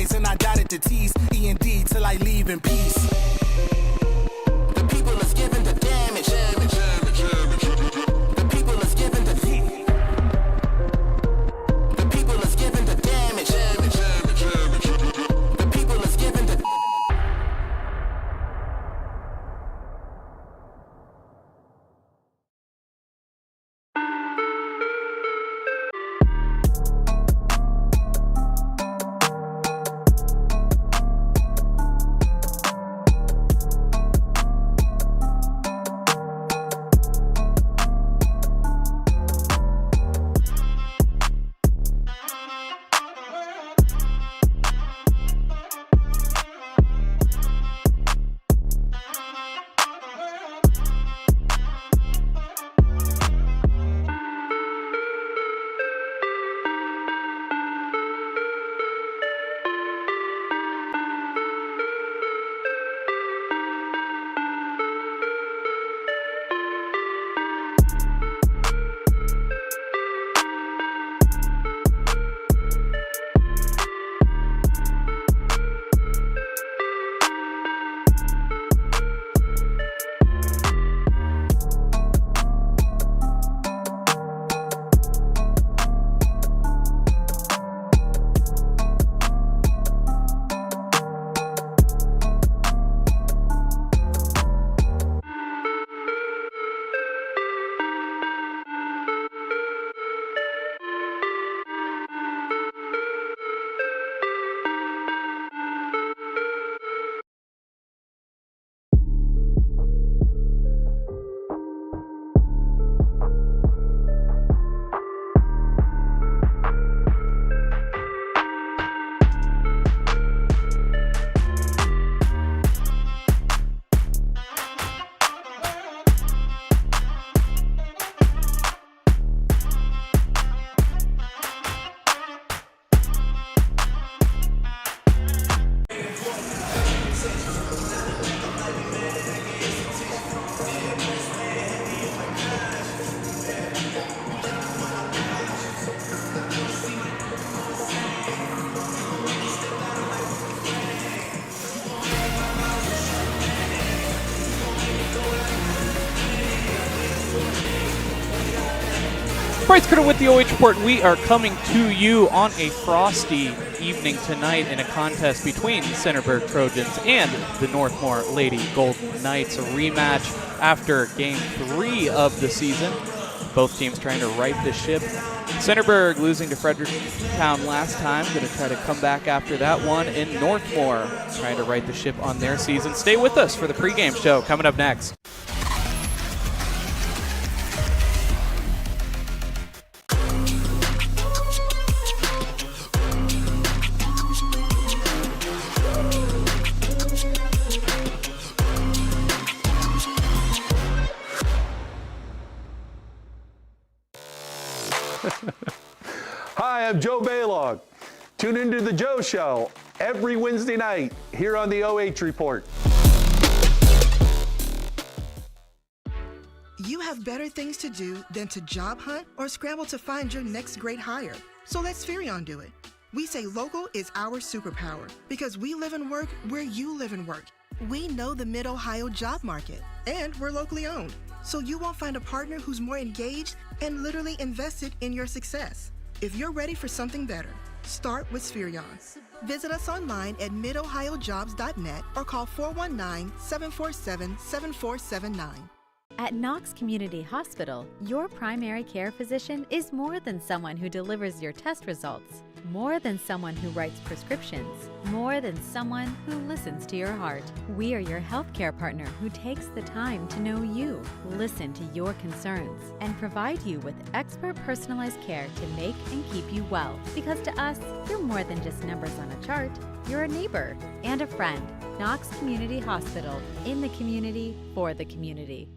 ways and I dotted the T's. E&D till I leave in peace. The people is giving the damage. The people is giving the The people is giving the damage. The people is giving the Bryce Critter with the OH Report. We are coming to you on a frosty evening tonight in a contest between Centerburg Trojans and the Northmor Lady Golden Knights. A rematch after Game 3 of the season. Both teams trying to right the ship. Centerburg losing to Fredericktown last time. Going to try to come back after that one. In Northmor trying to right the ship on their season. Stay with us for the pregame show coming up next. Hi, I'm Joe Baylog. Tune into The Joe Show every Wednesday night here on the OH Report. You have better things to do than to job hunt or scramble to find your next great hire. So let Spherion do it. We say local is our superpower because we live and work where you live and work. We know the Mid-Ohio job market, and we're locally owned. So you won't find a partner who's more engaged and literally invested in your success. If you're ready for something better, start with Spherion. Visit us online at midohiojobs.net or call 419-747-7479. At Knox Community Hospital, your primary care physician is more than someone who delivers your test results, more than someone who writes prescriptions, more than someone who listens to your heart. We are your healthcare partner who takes the time to know you, listen to your concerns, and provide you with expert personalized care to make and keep you well. Because to us, you're more than just numbers on a chart. You're a neighbor and a friend. Knox Community Hospital, in the community, for the community.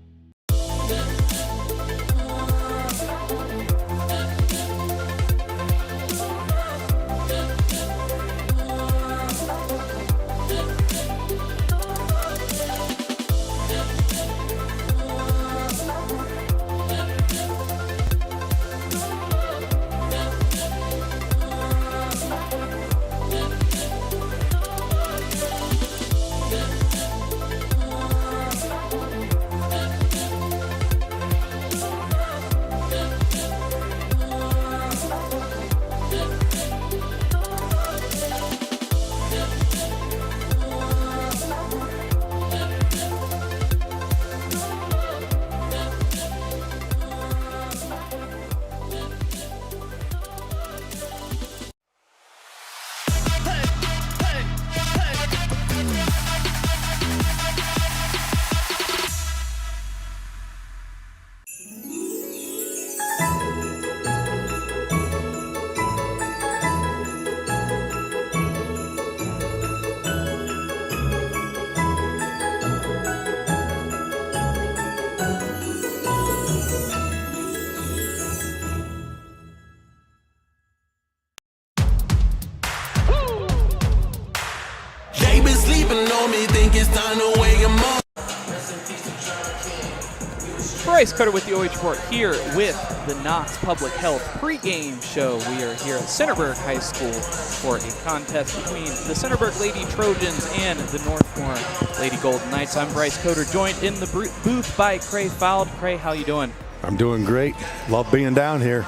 on me, think it's time to wake him up. Bryce Cutter with the OH Report here with the Knox Public Health pregame show. We are here at Centerburg High School for a contest between the Centerburg Lady Trojans and the Northmor Lady Golden Knights. I'm Bryce Cutter, joined in the booth by Cray Falde. Cray, how you doing? I'm doing great. Love being down here.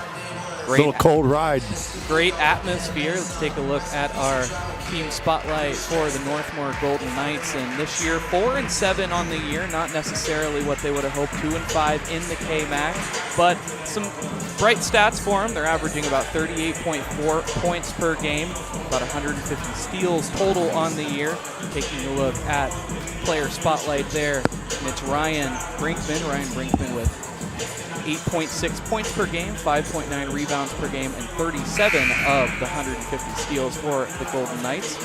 Great. Little cold ride. Great atmosphere. Let's take a look at our team spotlight for the Northmor Golden Knights. And this year, 4-7 on the year. Not necessarily what they would have hoped. 2-5 in the KMAC, but some bright stats for them. They're averaging about 38.4 points per game, about 150 steals total on the year. Taking a look at player spotlight there, and it's Ryann Brinkmann with 8.6 points per game, 5.9 rebounds per game, and 37 of the 150 steals for the Golden Knights.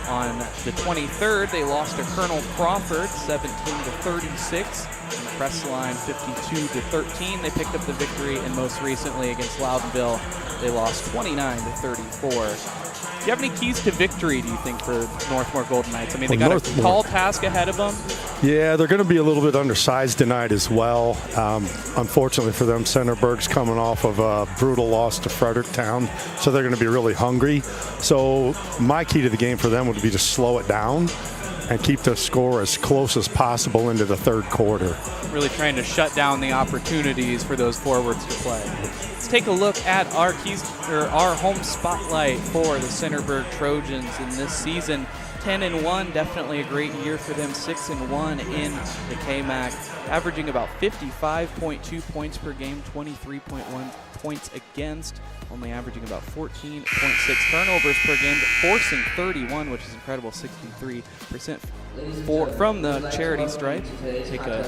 On the 23rd, they lost to Colonel Crawford, 17-36. On the press line, 52-13. They picked up the victory, and most recently against Loudonville, they lost 29-34. Do you have any keys to victory, do you think, for Northmor Golden Knights? I mean, they got a tall task ahead of them. Yeah, they're going to be a little bit undersized tonight as well. Unfortunately for them, Centerburg's coming off of a brutal loss to Fredericktown, so they're going to be really hungry. So my key to the game for them would be to slow it down and keep the score as close as possible into the third quarter. Really trying to shut down the opportunities for those forwards to play. Let's take a look at our keys, or our home spotlight for the Centerburg Trojans in this season. 10-1, definitely a great year for them. 6-1 in the KMAC, averaging about 55.2 points per game, 23.1 points against, only averaging about 14.6 turnovers per game, but forcing 31, which is incredible, 63% from the charity stripe. Take a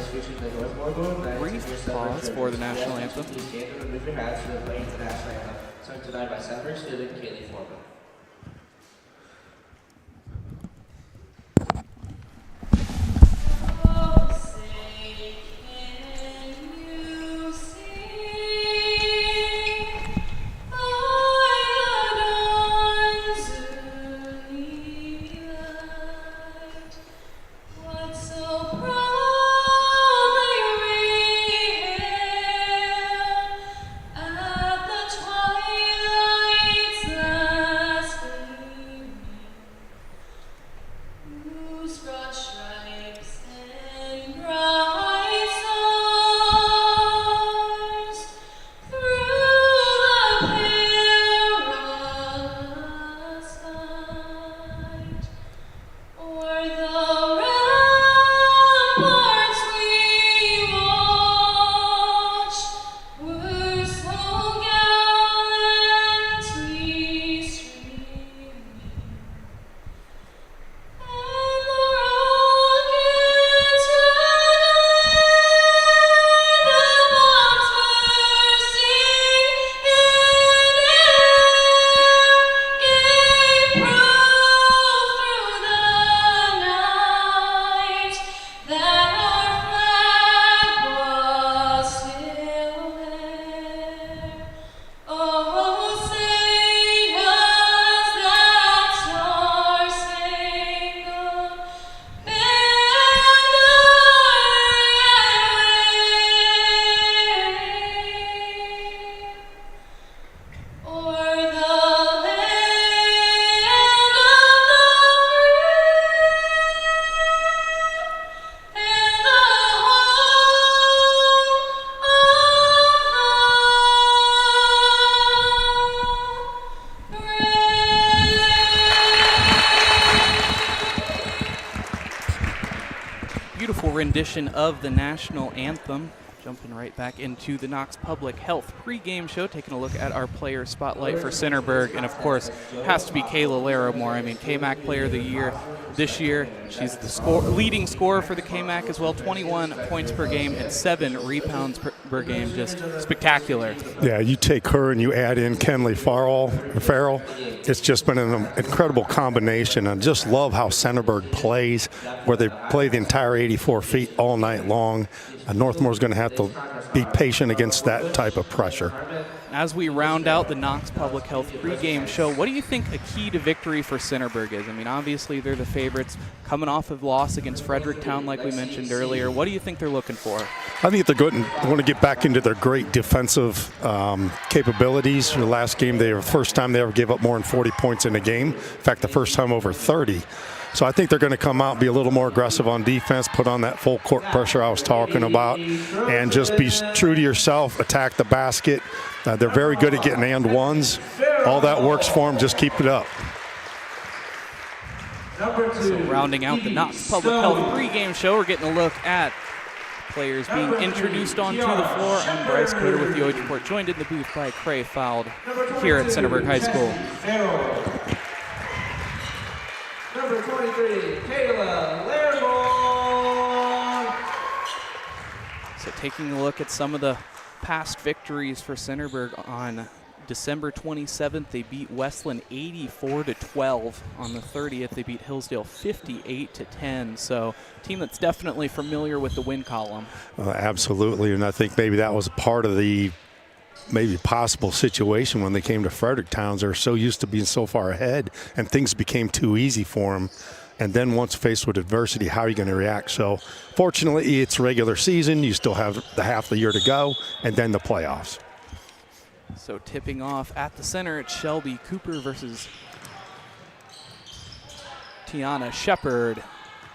brief pause for the national anthem. Sung tonight by Centerburg student Kayla Larimore. Rendition of the national anthem. Jumping right back into the Knox Public Health pregame show, taking a look at our player spotlight for Centerburg, and of course, has to be Kayla Larimore. I mean, KMAC Player of the Year this year. She's the leading scorer for the KMAC as well, 21 points per game and 7 rebounds per game. Just spectacular. Yeah, you take her and you add in Kenley Farrell. It's just been an incredible combination. I just love how Centerburg plays, where they play the entire 84 feet all night long. Northmore's going to have to be patient against that type of pressure. as we round out the Knox Public Health pregame show, what do you think a key to victory for Centerburg is? I mean, obviously they're the favorites coming off of loss against Fredericktown like we mentioned earlier. What do you think they're looking for? I think they're good and want to get back into their great defensive capabilities. The last game, the first time they ever gave up more than 40 points in a game. In fact, the first time over 30. So I think they're going to come out and be a little more aggressive on defense, put on that full court pressure I was talking about, and just be true to yourself, attack the basket. They're very good at getting and ones. All that works for them. Just keep it up. So rounding out the Knox Public Health pregame show, we're getting a look at players being introduced onto the floor. I'm Bryce Coder with the OH Report, joined in the booth by Cray Falde here at Centerburg High School. Number 23, Kayla Larimore. So taking a look at some of the past victories for Centerburg on December 27th, they beat Westland 84-12. On the 30th, they beat Hillsdale 58-10. So a team that's definitely familiar with the win column. Absolutely, and I think maybe that was part of the maybe possible situation when they came to Fredericktown. They're so used to being so far ahead, and things became too easy for them. And then once faced with adversity, how are you going to react? So fortunately, it's regular season. You still have the half the year to go, and then the playoffs. So tipping off at the center, it's Shelby Cooper versus Tiana Shepard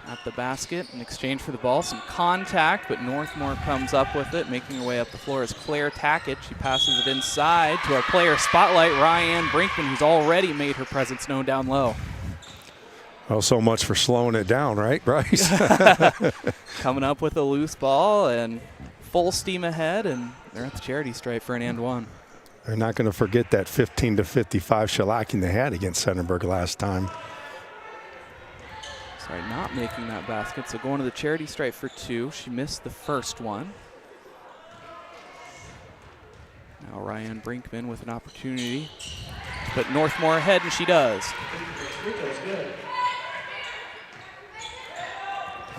at the basket in exchange for the ball. Some contact, but Northmor comes up with it. Making her way up the floor is Claire Tackett. She passes it inside to our player spotlight, Ryann Brinkmann, who's already made her presence known down low. Well, so much for slowing it down, right, Bryce? Coming up with a loose ball and full steam ahead, and they're at the charity stripe for an and one. They're not going to forget that 15-55 shellacking they had against Centerburg last time. Sorry, not making that basket. So going to the charity stripe for two. She missed the first one. Now Ryann Brinkmann with an opportunity to put Northmor ahead, and she does.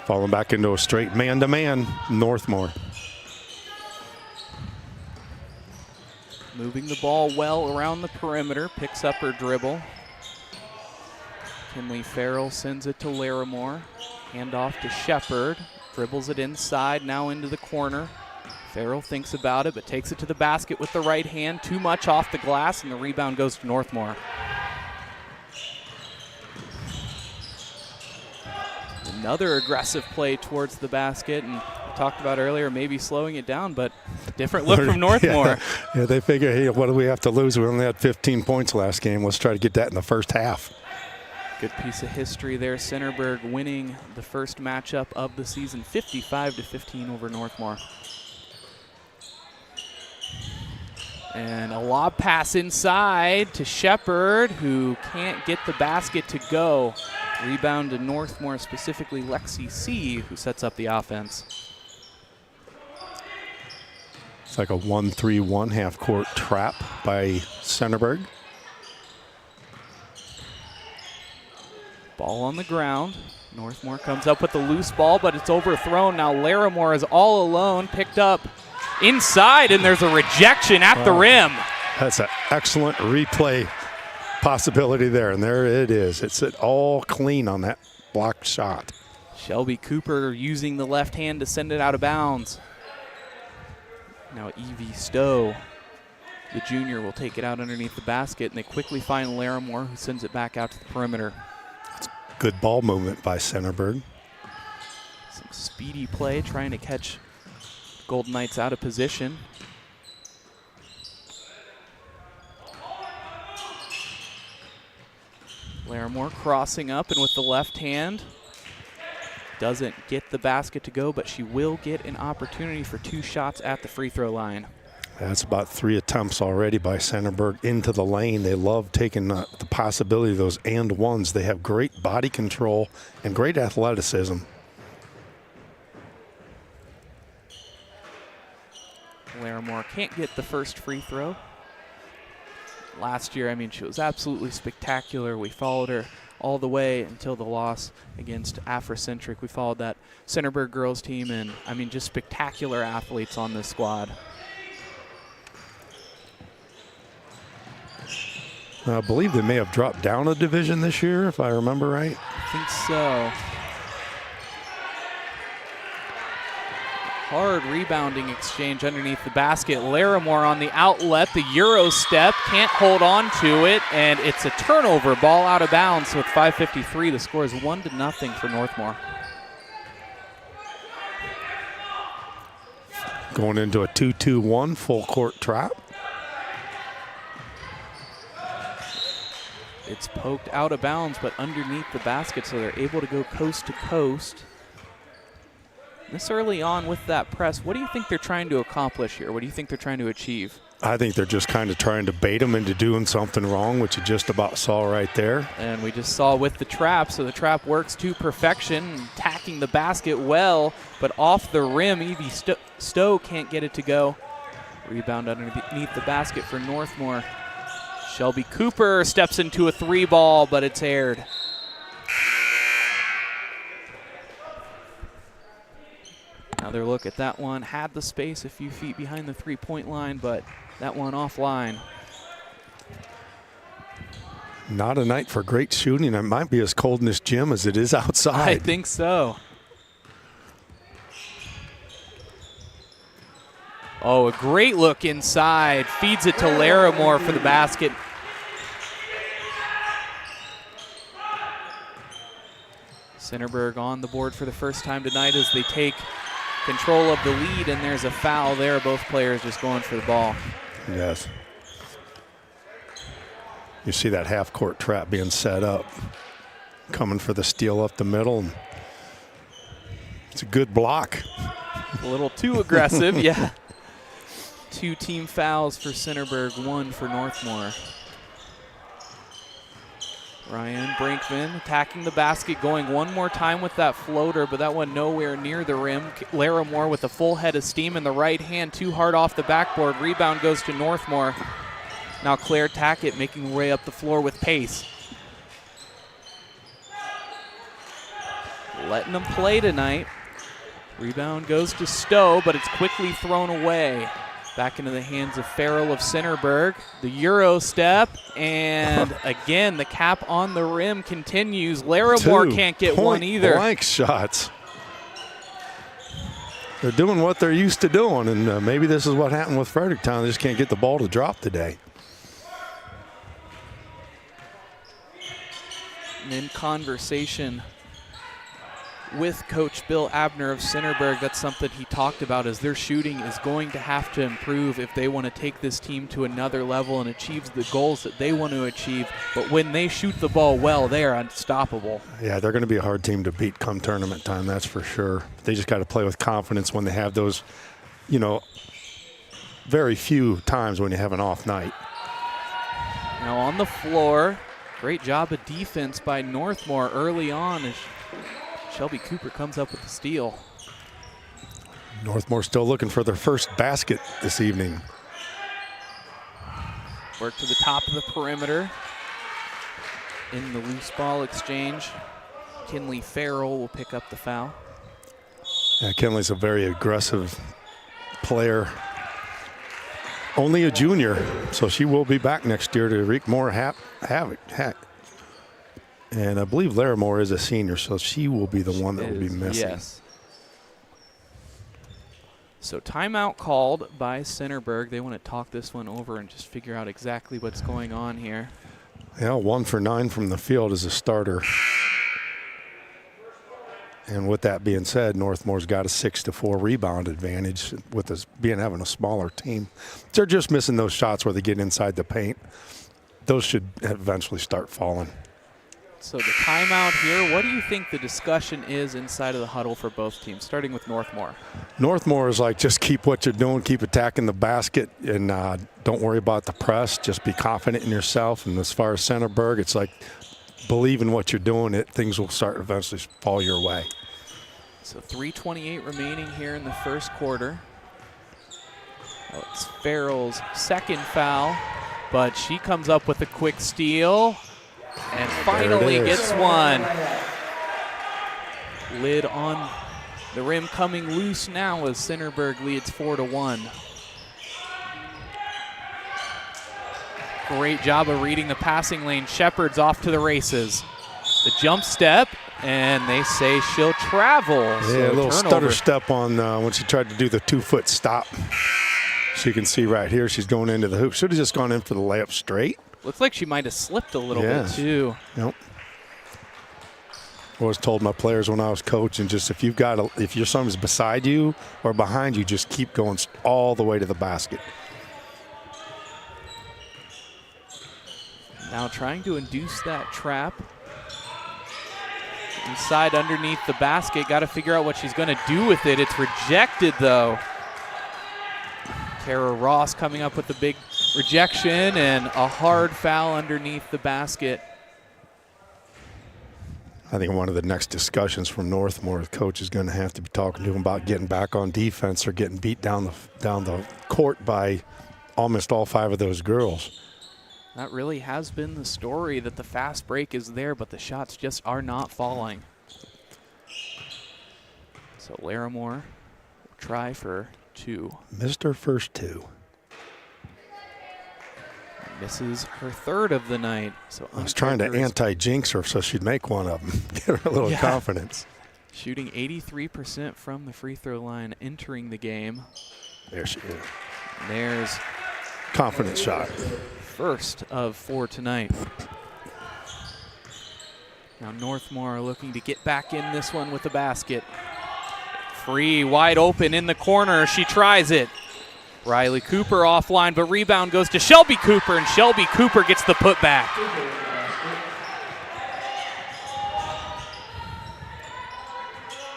Falling back into a straight man-to-man, Northmor. Moving the ball well around the perimeter, picks up her dribble. Kinley Farrell sends it to Larimore. Handoff to Shepard. Dribbles it inside, now into the corner. Farrell thinks about it, but takes it to the basket with the right hand. Too much off the glass, and the rebound goes to Northmor. Another aggressive play towards the basket, and we talked about earlier maybe slowing it down, but different look from Northmor. Yeah, they figure, hey, what do we have to lose? We only had 15 points last game. Let's try to get that in the first half. Good piece of history there. Centerburg winning the first matchup of the season, 55-15 over Northmor. And a lob pass inside to Shepard, who can't get the basket to go. Rebound to Northmor, specifically Lexi C., who sets up the offense. It's like a 1-3-1 half-court trap by Centerburg. Ball on the ground. Northmor comes up with the loose ball, but it's overthrown. Now Larimore is all alone, picked up inside, and there's a rejection at the rim. That's an excellent replay possibility there, and there it is. It's all clean on that blocked shot. Shelby Cooper using the left hand to send it out of bounds. Now Evie Stowe, the junior, will take it out underneath the basket, and they quickly find Larimore, who sends it back out to the perimeter. Good ball movement by Centerburg. Some speedy play, trying to catch Golden Knights out of position. Larimore crossing up, and with the left hand, doesn't get the basket to go, but she will get an opportunity for two shots at the free throw line. That's about 3 attempts already by Centerburg into the lane. They love taking the possibility of those and ones. They have great body control and great athleticism. Larimore can't get the first free throw. Last year, I mean, she was absolutely spectacular. We followed her all the way until the loss against Afrocentric. We followed that Centerburg girls team, and I mean, just spectacular athletes on this squad. I believe they may have dropped down a division this year, if I remember right. I think so. Hard rebounding exchange underneath the basket. Larimore on the outlet, the Euro step, can't hold on to it, and it's a turnover, ball out of bounds. So with 5:53, the score is 1-0 for Northmor. Going into a 2-2-1 full court trap. It's poked out of bounds, but underneath the basket, so they're able to go coast to coast. This early on with that press, what do you think they're trying to accomplish here? What do you think they're trying to achieve? I think they're just kind of trying to bait them into doing something wrong, which you just about saw right there. And we just saw with the trap, so the trap works to perfection, attacking the basket well, but off the rim, Evie Stowe can't get it to go. Rebound underneath the basket for Northmor. Shelby Cooper steps into a 3-ball, but it's aired. Another look at that one. Had the space a few feet behind the 3-point line, but that one offline. Not a night for great shooting. It might be as cold in this gym as it is outside. I think so. Oh, a great look inside. Feeds it to Larimore for the basket. Centerburg on the board for the first time tonight as they take control of the lead, and there's a foul there. Both players just going for the ball. Yes. You see that half-court trap being set up, coming for the steal up the middle. And it's a good block. A little too aggressive, yeah. 2 team fouls for Centerburg, 1 for Northmor. Ryann Brinkmann attacking the basket, going one more time with that floater, but that one nowhere near the rim. Larimore with a full head of steam in the right hand, too hard off the backboard. Rebound goes to Northmor. Now Claire Tackett making her way up the floor with pace. Letting them play tonight. Rebound goes to Stowe, but it's quickly thrown away. Back into the hands of Farrell of Centerburg. The Euro step, and again, the cap on the rim continues. Larimore can't get one either. Blank shots. They're doing what they're used to doing, and maybe this is what happened with Fredericktown. They just can't get the ball to drop today. And in conversation with Coach Bill Abner of Centerburg, that's something he talked about, is their shooting is going to have to improve if they want to take this team to another level and achieve the goals that they want to achieve. But when they shoot the ball well, they are unstoppable. Yeah, they're going to be a hard team to beat come tournament time, that's for sure. They just got to play with confidence when they have those, very few times when you have an off night. Now on the floor, great job of defense by Northmor early on as Shelby Cooper comes up with the steal. Northmor still looking for their first basket this evening. Work to the top of the perimeter. In the loose ball exchange, Kinley Farrell will pick up the foul. Yeah, Kinley's a very aggressive player. Only a junior, so she will be back next year to wreak more havoc. And I believe Larimore is a senior, so she will be the one that will be missing. Yes. So timeout called by Centerburg. They want to talk this one over and just figure out exactly what's going on here. Yeah, 1 for 9 from the field as a starter. And with that being said, Northmore's got a 6-4 rebound advantage with us having a smaller team. They're just missing those shots where they get inside the paint. Those should eventually start falling. So the timeout here, what do you think the discussion is inside of the huddle for both teams, starting with Northmor? Northmor is like, just keep what you're doing, keep attacking the basket, and don't worry about the press. Just be confident in yourself. And as far as Centerburg, it's like, believe in what you're doing. Things will start eventually fall your way. So 3:28 remaining here in the first quarter. Oh, it's Farrell's second foul, but she comes up with a quick steal. And finally gets one. Lid on the rim coming loose now as Centerburg leads 4-1. Great job of reading the passing lane. Shepard's off to the races. The jump step, and they say she'll travel. Yeah, so a little turnover. stutter step on when she tried to do the 2-foot stop. So you can see right here she's going into the hoop. Should have just gone in for the layup straight. Looks like she might have slipped a little bit too. Yep. I always told my players when I was coaching, just if your somebody's beside you or behind you, just keep going all the way to the basket. Now trying to induce that trap. Inside underneath the basket. Got to figure out what she's going to do with it. It's rejected though. Kara Ross coming up with the big rejection and a hard foul underneath the basket. I think one of the next discussions from Northmor, the coach is going to have to be talking to him about getting back on defense or getting beat down the court by almost all 5 of those girls. That really has been the story, that the fast break is there, but the shots just are not falling. So Larimore will try for 2. Missed her first 2. Misses her 3rd of the night. So I was trying to anti-jinx her so she'd make one of them. Get her a little confidence. Shooting 83% from the free throw line entering the game. There she is. And there's confidence shot. First of 4 tonight. Now Northmor looking to get back in this one with the basket. Free, wide open in the corner. She tries it. Riley Cooper offline, but rebound goes to Shelby Cooper, and Shelby Cooper gets the putback.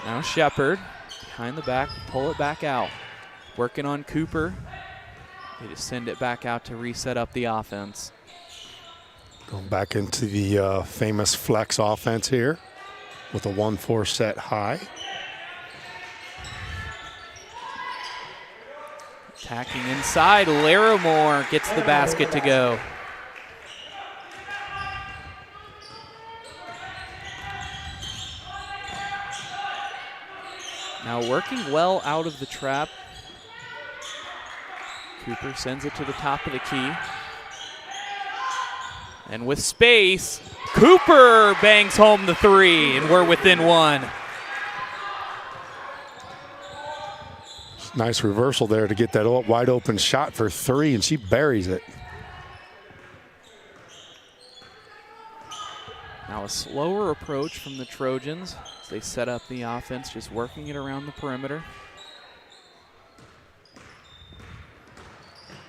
Now Shepard behind the back, pull it back out. Working on Cooper. They just send it back out to reset up the offense. Going back into the famous flex offense here with a 1-4 set high. Attacking inside, Larimore gets the basket to go. Now working well out of the trap. Cooper sends it to the top of the key. And with space, Cooper bangs home the 3, and we're within 1. Nice reversal there to get that wide open shot for 3, and she buries it. Now a slower approach from the Trojans as they set up the offense, just working it around the perimeter.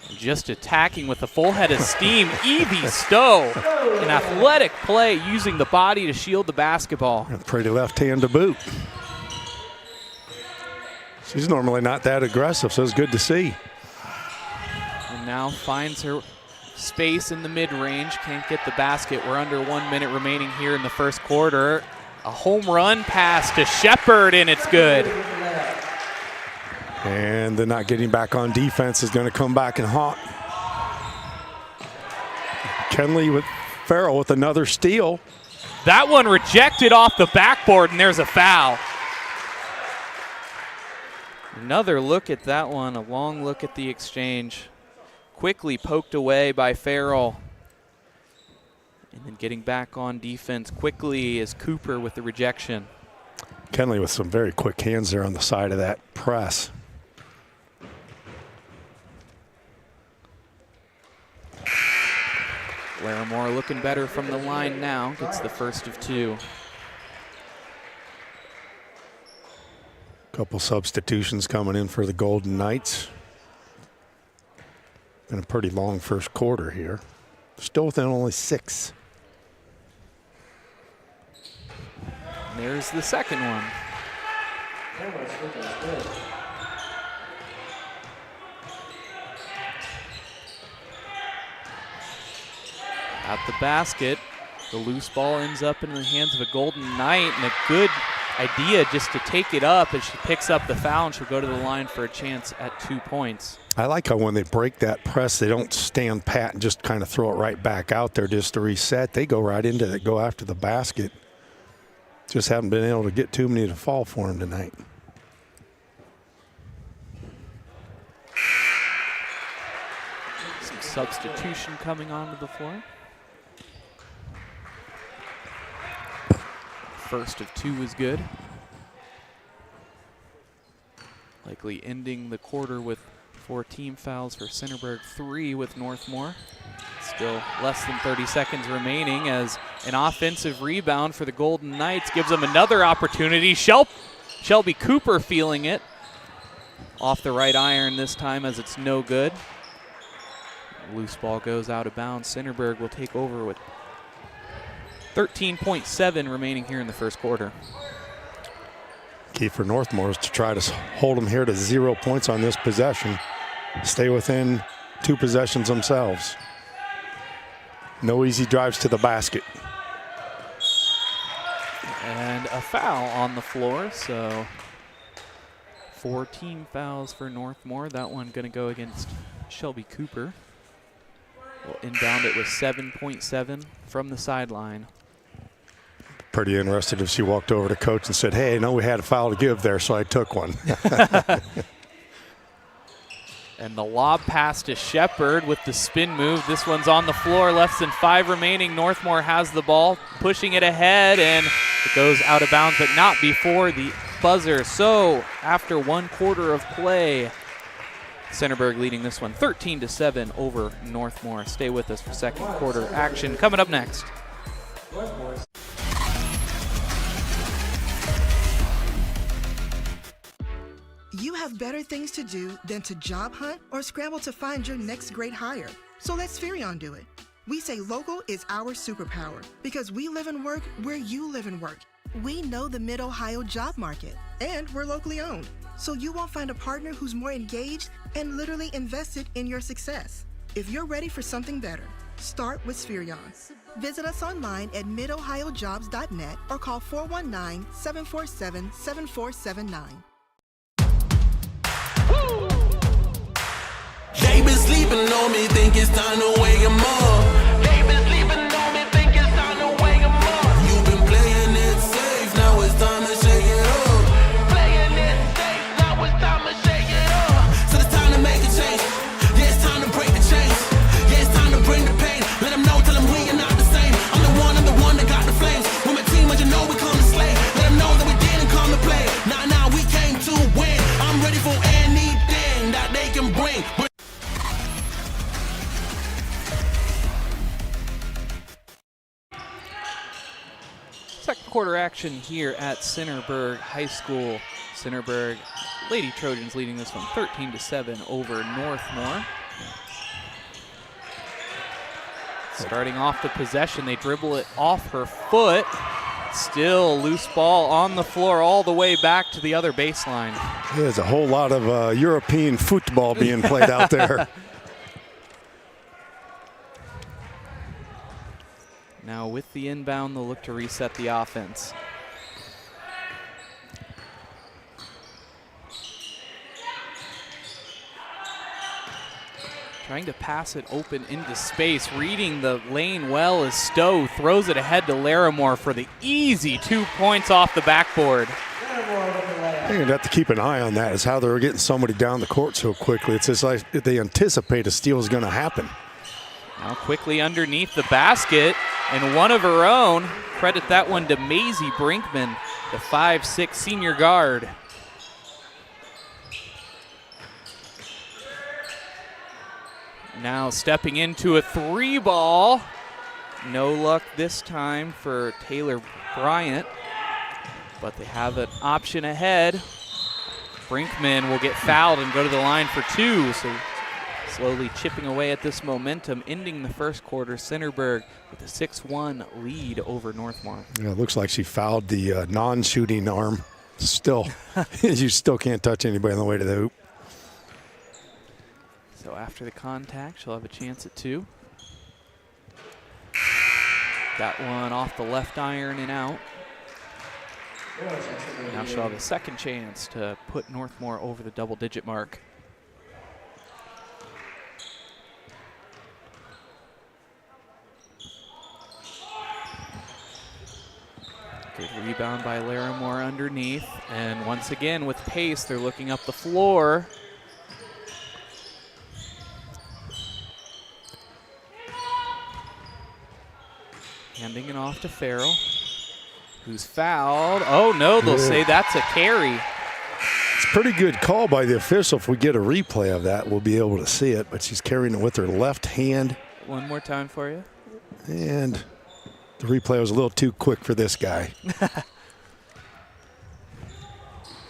And just attacking with a full head of steam, Evie Stowe. An athletic play using the body to shield the basketball. And pretty left hand to boot. She's normally not that aggressive, so it's good to see. And now finds her space in the mid-range, can't get the basket. We're under 1 minute remaining here in the first quarter. A home run pass to Shepard, and it's good. And they're not getting back on defense is going to come back and haunt. Kenley with Farrell with another steal. That one rejected off the backboard, and there's a foul. Another look at that one, a long look at the exchange. Quickly poked away by Farrell. And then getting back on defense quickly is Cooper with the rejection. Kenley with some very quick hands there on the side of that press. Larimore looking better from the line now, gets the first of 2. Couple substitutions coming in for the Golden Knights. Been a pretty long first quarter here. Still within only 6. And there's the second one. At the basket, the loose ball ends up in the hands of a Golden Knight, and a good idea just to take it up as she picks up the foul, and she'll go to the line for a chance at 2 points. I like how when they break that press, they don't stand pat and just kind of throw it right back out there just to reset. They go right into it, go after the basket. Just haven't been able to get too many to fall for them tonight. Some substitution coming onto the floor. First of two is good. Likely ending the quarter with 4 team fouls for Centerburg, 3 with Northmor. Still less than 30 seconds remaining as an offensive rebound for the Golden Knights gives them another opportunity. Shelby Cooper feeling it. Off the right iron this time as it's no good. Loose ball goes out of bounds. Centerburg will take over with 13.7 remaining here in the first quarter. Key for Northmor is to try to hold them here to 0 points on this possession. Stay within 2 possessions themselves. No easy drives to the basket. And a foul on the floor, so 4 team fouls for Northmor. That one going to go against Shelby Cooper. We'll inbound it with 7.7 from the sideline. Pretty interested if she walked over to coach and said, hey, I know we had a foul to give there, so I took one. And the lob pass to Shepard with the spin move. This one's on the floor, less than 5 remaining. Northmor has the ball, pushing it ahead, and it goes out of bounds, but not before the buzzer. So after 1 quarter of play, Centerburg leading this one 13-7 over Northmor. Stay with us for second quarter action coming up next. You have better things to do than to job hunt or scramble to find your next great hire. So let Spherion do it. We say local is our superpower because we live and work where you live and work. We know the Mid-Ohio job market, and we're locally owned. So you won't find a partner who's more engaged and literally invested in your success. If you're ready for something better, start with Spherion. Visit us online at midohiojobs.net or call 419-747-7479. They been sleeping on me, think it's time to wake 'em up. They been sleeping on me, think it's time to wake 'em up. You've been playing it safe, now it's time to shake it up. Playing it safe, now it's time to shake it up. So it's time to make a change. Yeah, it's time to break the chains. Yeah, it's time to bring the pain. Let them know, tell them we are not the same. I'm the one that got the flames. With my team, as you know, we come to slay. Let them know that we didn't come to play. Nah, we came to win. I'm ready for anything that they can bring. Second quarter action here at Centerburg High School. Centerburg Lady Trojans leading this one 13-7 over Northmor. Starting off the possession, they dribble it off her foot. Still loose ball on the floor all the way back to the other baseline. There's a whole lot of European football being played out there. Now with the inbound, they'll look to reset the offense. Trying to pass it open into space, reading the lane well as Stowe throws it ahead to Larimore for the easy 2 points off the backboard. You're going to have to keep an eye on that, is how they're getting somebody down the court so quickly. It's just like they anticipate a steal is going to happen. Now quickly underneath the basket, and one of her own. Credit that one to Maisie Brinkmann, the 5'6" senior guard. Now stepping into a 3 ball. No luck this time for Taylor Bryant, but they have an option ahead. Brinkmann will get fouled and go to the line for 2, so slowly chipping away at this momentum, ending the first quarter. Centerburg with a 6-1 lead over Northmor. Yeah, it looks like she fouled the non-shooting arm. Still, you still can't touch anybody on the way to the hoop. So after the contact, she'll have a chance at 2. That one off the left iron and out. Now she'll have a second chance to put Northmor over the double-digit mark. Good rebound by Larimore underneath. And once again, with pace, they're looking up the floor. Handing it off to Farrell, who's fouled. Oh, no, they'll say that's a carry. It's a pretty good call by the official. If we get a replay of that, we'll be able to see it. But she's carrying it with her left hand. One more time for you. And the replay was a little too quick for this guy.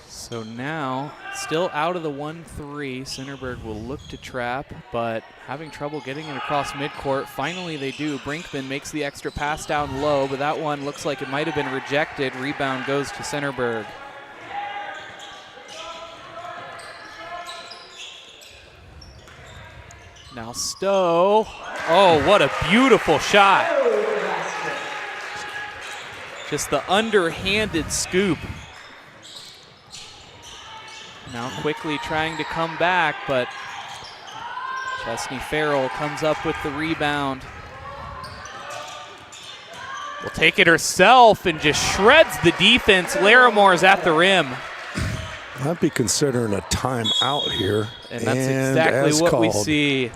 So now, still out of the 1-3, Centerburg will look to trap, but having trouble getting it across midcourt. Finally they do. Brinkmann makes the extra pass down low, but that one looks like it might have been rejected. Rebound goes to Centerburg. Now Stowe. Oh, what a beautiful shot. Just the underhanded scoop. Now quickly trying to come back, but Chesney Farrell comes up with the rebound. Will take it herself and just shreds the defense. Larimore's at the rim. I'd be considering a timeout here. And that's exactly what we see.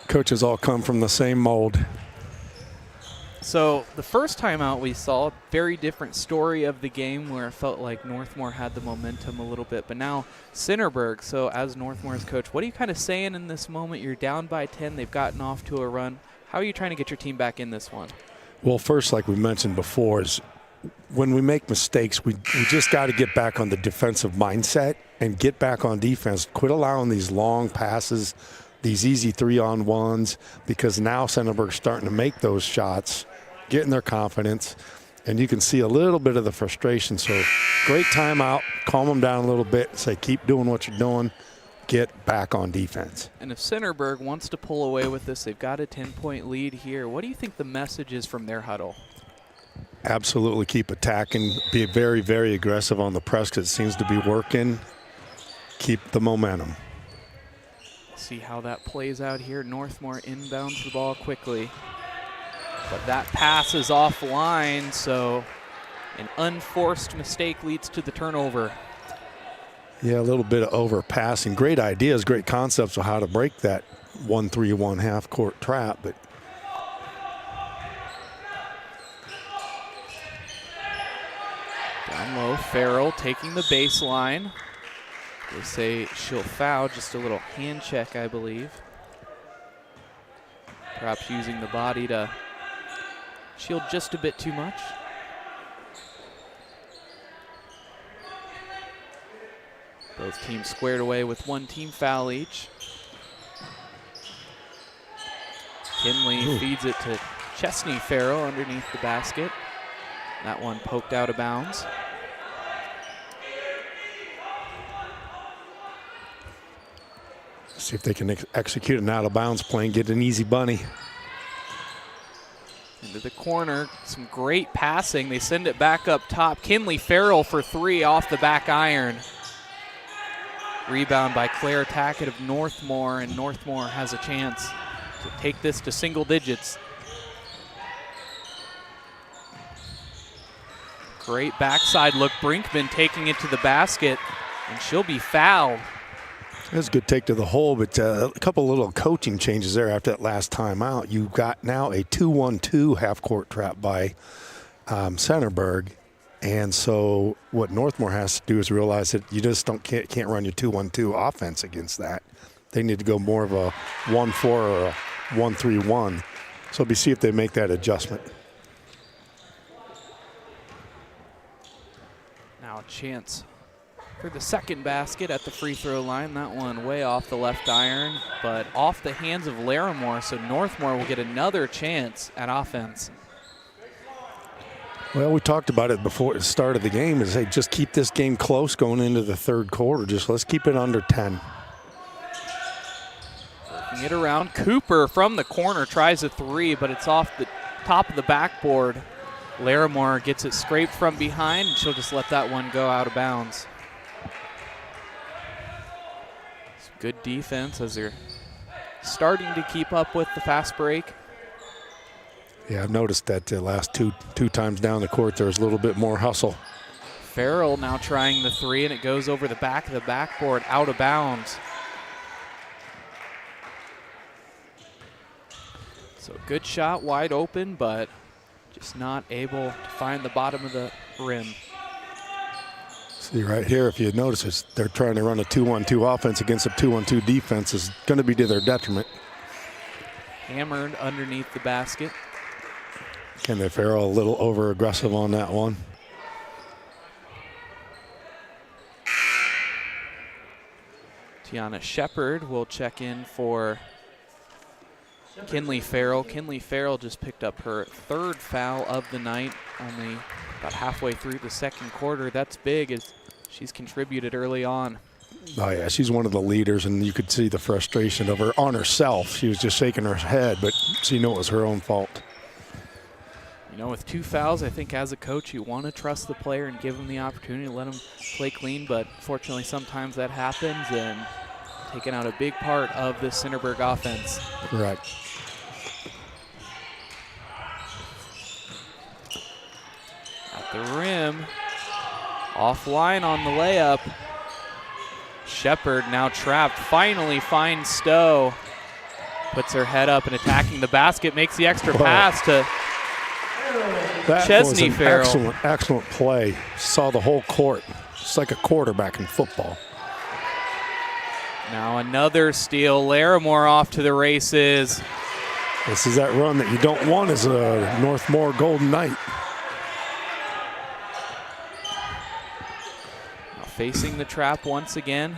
Coaches all come from the same mold. So the first time out we saw a very different story of the game where it felt like Northmor had the momentum a little bit, but now Centerburg. So as Northmor's coach, what are you kind of saying in this moment? You're down by 10, they've gotten off to a run. How are you trying to get your team back in this one? Well, first, like we mentioned before, is when we make mistakes, we just got to get back on the defensive mindset and get back on defense. Quit allowing these long passes, these easy 3-on-1s, because now Centerburg's starting to make those shots, getting their confidence, and you can see a little bit of the frustration. So great timeout, calm them down a little bit, say keep doing what you're doing, get back on defense. And if Centerburg wants to pull away with this, they've got a 10-point lead here. What do you think the message is from their huddle? Absolutely keep attacking, be very, very aggressive on the press because it seems to be working. Keep the momentum. See how that plays out here. Northmor inbounds the ball quickly. But that pass is offline, so an unforced mistake leads to the turnover. Yeah, a little bit of overpassing. Great ideas, great concepts of how to break that 1-3-1 half-court trap, but down low, Farrell taking the baseline. They say she'll foul, just a little hand check, I believe. Perhaps using the body to shield just a bit too much. Both teams squared away with one team foul each. Kinley feeds it to Chesney Farrell underneath the basket. That one poked out of bounds. see if they can execute an out-of-bounds play and get an easy bunny. Into the corner, some great passing. They send it back up top. Kinley Farrell for three off the back iron. Rebound by Claire Tackett of Northmor, and Northmor has a chance to take this to single digits. Great backside look. Brinkmann taking it to the basket, and she'll be fouled. That's a good take to the hole, but a couple little coaching changes there after that last time out. You've got now a 2-1-2 half-court trap by Centerburg. And so what Northmor has to do is realize that you just can't run your 2-1-2 offense against that. They need to go more of a 1-4 or a 1-3-1. So we'll see if they make that adjustment. Now a chance for the second basket at the free throw line. That one way off the left iron, but off the hands of Larimore, so Northmor will get another chance at offense. Well, we talked about it before the start of the game, is hey, just keep this game close going into the third quarter. Just let's keep it under 10. Working it around. Cooper from the corner tries a three, but it's off the top of the backboard. Larimore gets it scraped from behind, and she'll just let that one go out of bounds. Some good defense as they're starting to keep up with the fast break. Yeah, I've noticed that the last two times down the court, there's a little bit more hustle. Farrell now trying the three, and it goes over the back of the backboard, out of bounds. So So good shot, wide open, but just not able to find the bottom of the rim. See right here, if you notice, they're trying to run a 2-1-2 offense against a 2-1-2 defense is going to be to their detriment. Hammered underneath the basket. Kenley Farrell a little over-aggressive on that one. Tiana Shepard will check in for Kenley Farrell. Kenley Farrell just picked up her 3rd foul of the night, only about halfway through the 2nd quarter. That's big as she's contributed early on. Oh yeah, she's one of the leaders, and you could see the frustration of her on herself. She was just shaking her head, but she knew it was her own fault. You know, with 2 fouls, I think as a coach you want to trust the player and give them the opportunity to let them play clean, but fortunately sometimes that happens and taking out a big part of this Centerburg offense. Correct. At the rim, offline on the layup. Shepard now trapped, finally finds Stowe. Puts her head up and attacking the basket, makes the extra pass to that Chesney was an Farrell. excellent play. Saw the whole court. It's like a quarterback in football. Now another steal. Larimore off to the races. This is that run that you don't want as a Northmor Golden Knight. Now facing the trap once again.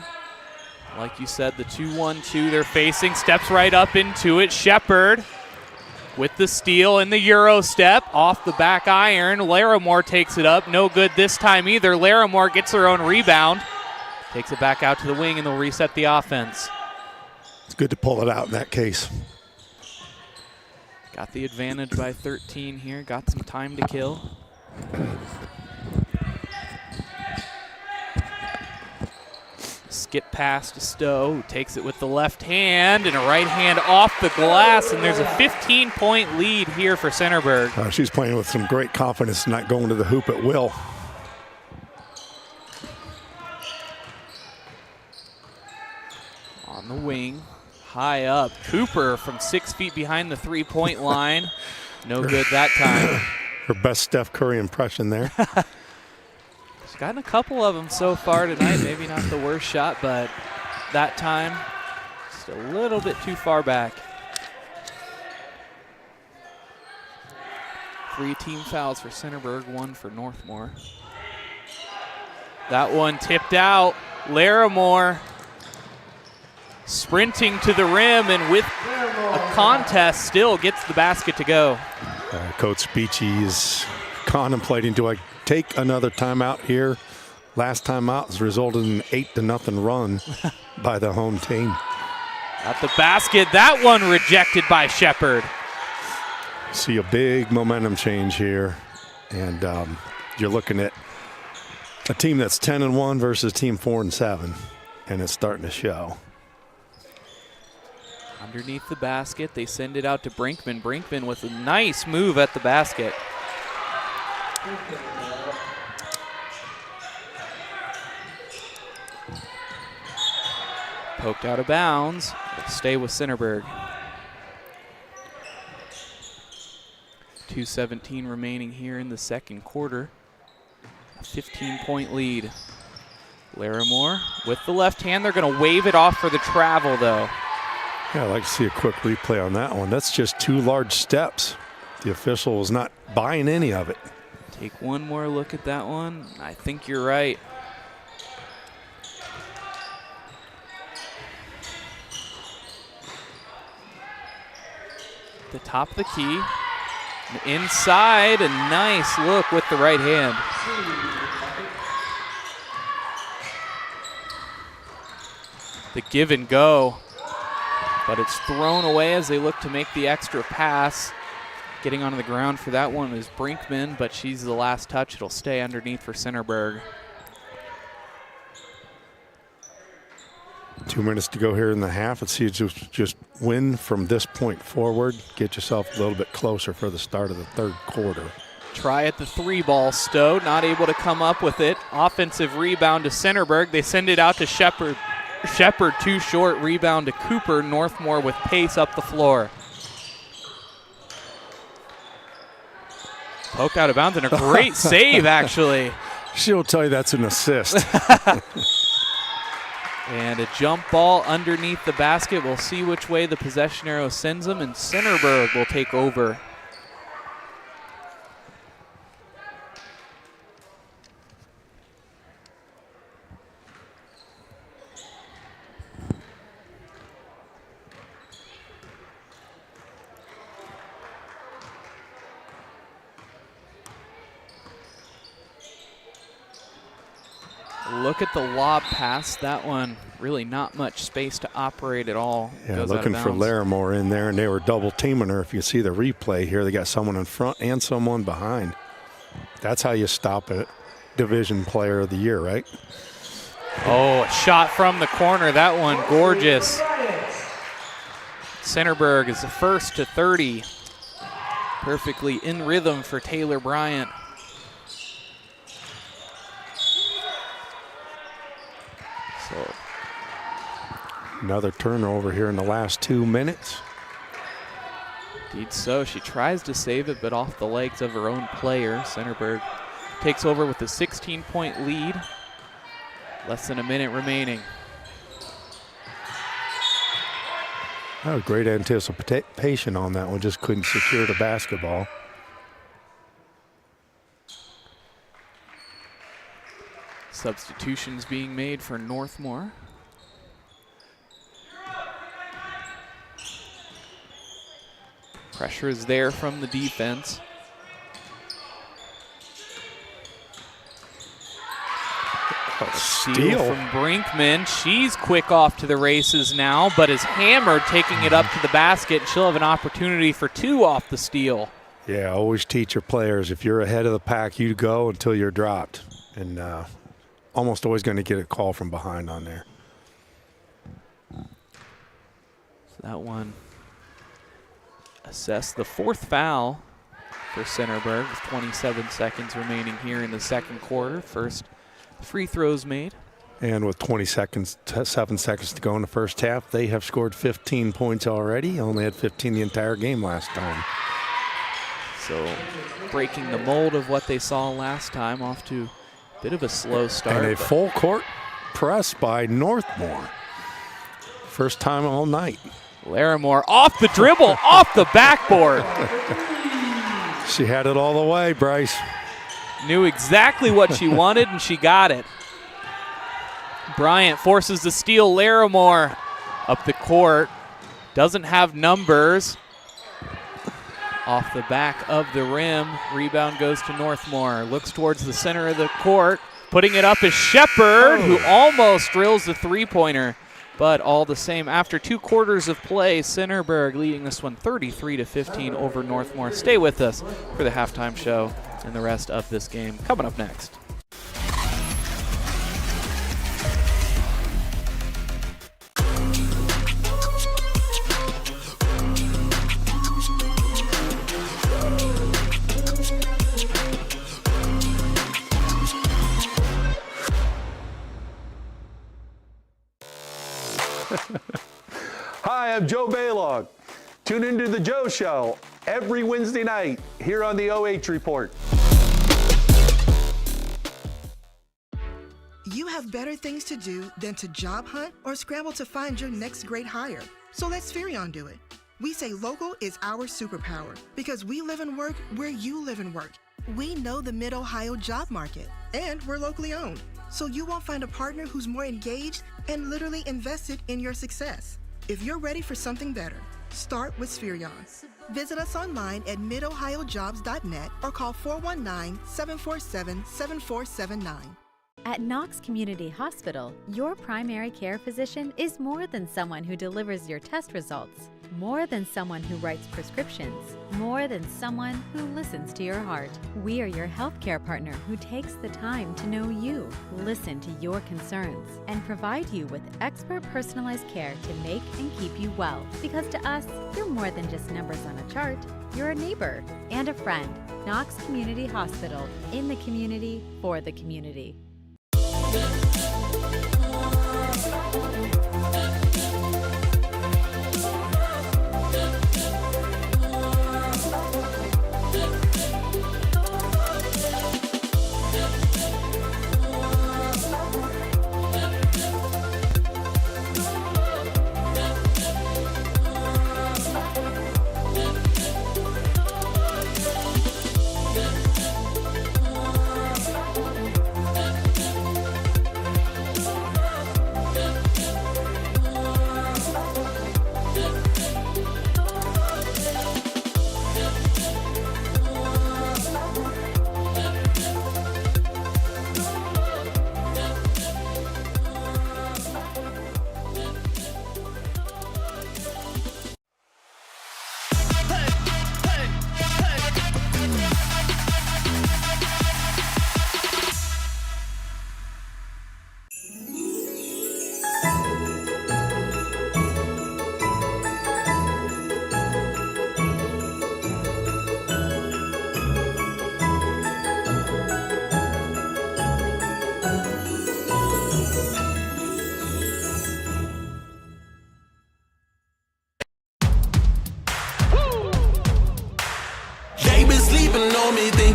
Like you said, the 2-1-2 they're facing. Steps right up into it. Shepard with the steal and the Euro step off the back iron. Larimore takes it up. No good this time either. Larimore gets her own rebound. Takes it back out to the wing, and they'll reset the offense. It's good to pull it out in that case. Got the advantage by 13 here. Got some time to kill. Skip pass to Stowe, who takes it with the left hand, and a right hand off the glass, and there's a 15-point lead here for Centerburg. She's playing with some great confidence, not going to the hoop at will. On the wing, high up. Cooper from 6 feet behind the three-point line. No good that time. Her best Steph Curry impression there. She's gotten a couple of them so far tonight. Maybe not the worst shot, but that time just a little bit too far back. 3 team fouls for Centerburg, 1 for Northmor. That one tipped out. Larimore sprinting to the rim, and with a contest still gets the basket to go. Coach Beachy is contemplating, do I take another timeout here? Last timeout has resulted in an 8-0 run by the home team. At the basket, that one rejected by Shepard. See a big momentum change here, and you're looking at a team that's 10-1 versus team 4-7, and it's starting to show. Underneath the basket, they send it out to Brinkmann. Brinkmann with a nice move at the basket. Poked out of bounds. It'll stay with Centerburg. 2:17 remaining here in the second quarter. A 15-point lead. Larimore with the left hand. They're going to wave it off for the travel, though. Yeah, I'd like to see a quick replay on that one. That's just 2 large steps. The official was not buying any of it. Take one more look at that one. I think you're right. The top of the key. Inside, a nice look with the right hand. The give and go. But it's thrown away as they look to make the extra pass. Getting onto the ground for that one is Brinkmann, but she's the last touch. It'll stay underneath for Centerburg. 2 minutes to go here in the half. Let's see you just win from this point forward. Get yourself a little bit closer for the start of the third quarter. Try at the 3-ball. Stowe not able to come up with it. Offensive rebound to Centerburg. They send it out to Shepard. Shepard too short. Rebound to Cooper. Northmor with pace up the floor. Poked out of bounds and a great save, actually. She'll tell you that's an assist. And a jump ball underneath the basket. We'll see which way the possession arrow sends them, and Centerburg will take over. Look at the lob pass. That one, really not much space to operate at all. Yeah, Goes out of looking for bounds. Larimore in there, and they were double teaming her. If you see the replay here, they got someone in front and someone behind. That's how you stop a division player of the year, right? Oh, a shot from the corner. That one, gorgeous. Centerburg is the first to 30. Perfectly in rhythm for Taylor Bryant. So another turnover here in the last 2 minutes. Indeed so. She tries to save it, but off the legs of her own player. Centerburg takes over with a 16-point lead. Less than a minute remaining. Oh, great anticipation on that one. Just couldn't secure the basketball. Substitutions being made for Northmor. Pressure is there from the defense. Steal from Brinkmann. She's quick off to the races now, but is hammered, taking it up to the basket. She'll have an opportunity for 2 off the steal. Yeah, always teach your players, if you're ahead of the pack, you go until you're dropped. And almost always going to get a call from behind on there. So that one assessed the 4th foul for Centerburg with 27 seconds remaining here in the second quarter. First free throws made. And with 7 seconds to go in the first half, they have scored 15 points already. Only had 15 the entire game last time. So breaking the mold of what they saw last time, off to a bit of a slow start. And a full court press by Northmor. First time all night. Larimore off the dribble, off the backboard. She had it all the way, Bryce. Knew exactly what she wanted, and she got it. Bryant forces the steal. Larimore up the court. Doesn't have numbers. Off the back of the rim. Rebound goes to Northmor. Looks towards the center of the court. Putting it up is Shepard, who almost drills the three-pointer. But all the same, after 2 quarters of play, Centerburg leading this one 33-15 over Northmor. Stay with us for the halftime show and the rest of this game coming up next. Hi, I'm Joe Baylog. Tune into the Joe Show every Wednesday night here on the OH Report. You have better things to do than to job hunt or scramble to find your next great hire. So let Spherion do it. We say local is our superpower because we live and work where you live and work. We know the Mid-Ohio job market, and we're locally owned. So you won't find a partner who's more engaged and literally invested in your success. If you're ready for something better, start with Spherion. Visit us online at midohiojobs.net or call 419-747-7479. At Knox Community Hospital, your primary care physician is more than someone who delivers your test results, more than someone who writes prescriptions, more than someone who listens to your heart. We are your healthcare partner who takes the time to know you, listen to your concerns, and provide you with expert personalized care to make and keep you well. Because to us, you're more than just numbers on a chart. You're a neighbor and a friend. Knox Community Hospital, in the community, for the community.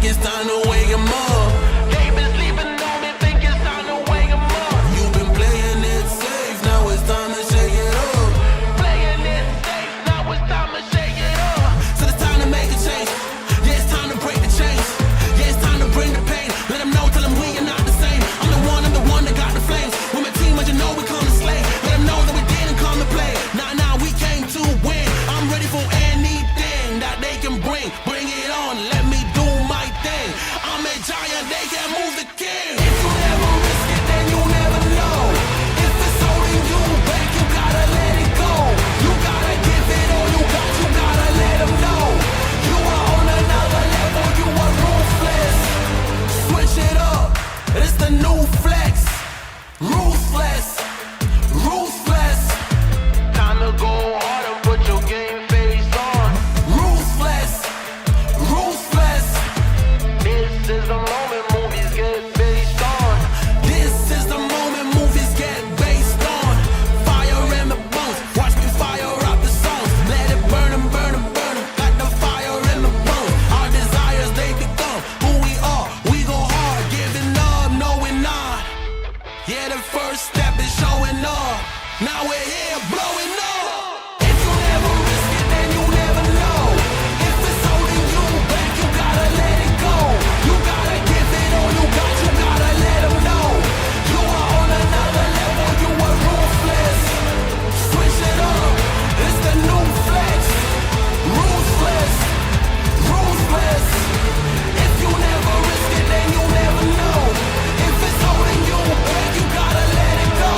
it's time to wake 'em up. They been sleeping on me, think it's time to wake 'em up. You've been playing it safe, now it's time to shake it up. Playing it safe, now it's time to shake it up. So it's time to make a change. Yeah, it's time to break the chains. Yeah, it's time to bring the pain. Let them know, tell them we are not the same. I'm the one that got the flames. With my team, as you know, we come to slay. Let them know that we didn't come to play. Nah, we came to win. I'm ready for anything that they can bring. Bring it on, let me do my thing. I'm a giant, they can't move the king. If you never risk it, then you never know. If it's holding you back, you gotta let it go. You gotta give it all you got, you gotta let them know. You are on another level, you are ruthless. Switch it up, it's the new flex. Ruthless, ruthless. Time to go hard and put your game face on. Ruthless, ruthless. This is the moment movies get based on. This is the moment movies get based on. Fire in the bones, watch me fire up the songs. Let it burn 'em, burn 'em, burn 'em. Got the fire in the bones. Our desires, they become who we are. We go hard, giving up, no we're not. Yeah, the first step is showing up. Now we're here blowing up. If you never risk it, then you never know. If it's holding you back, you gotta let it go. You gotta give it all you got, you gotta let them know. You are on another level, you are ruthless. Switch it up, it's the new flex. Ruthless, ruthless. If you never risk it, then you never know. If it's holding you back, you gotta let it go.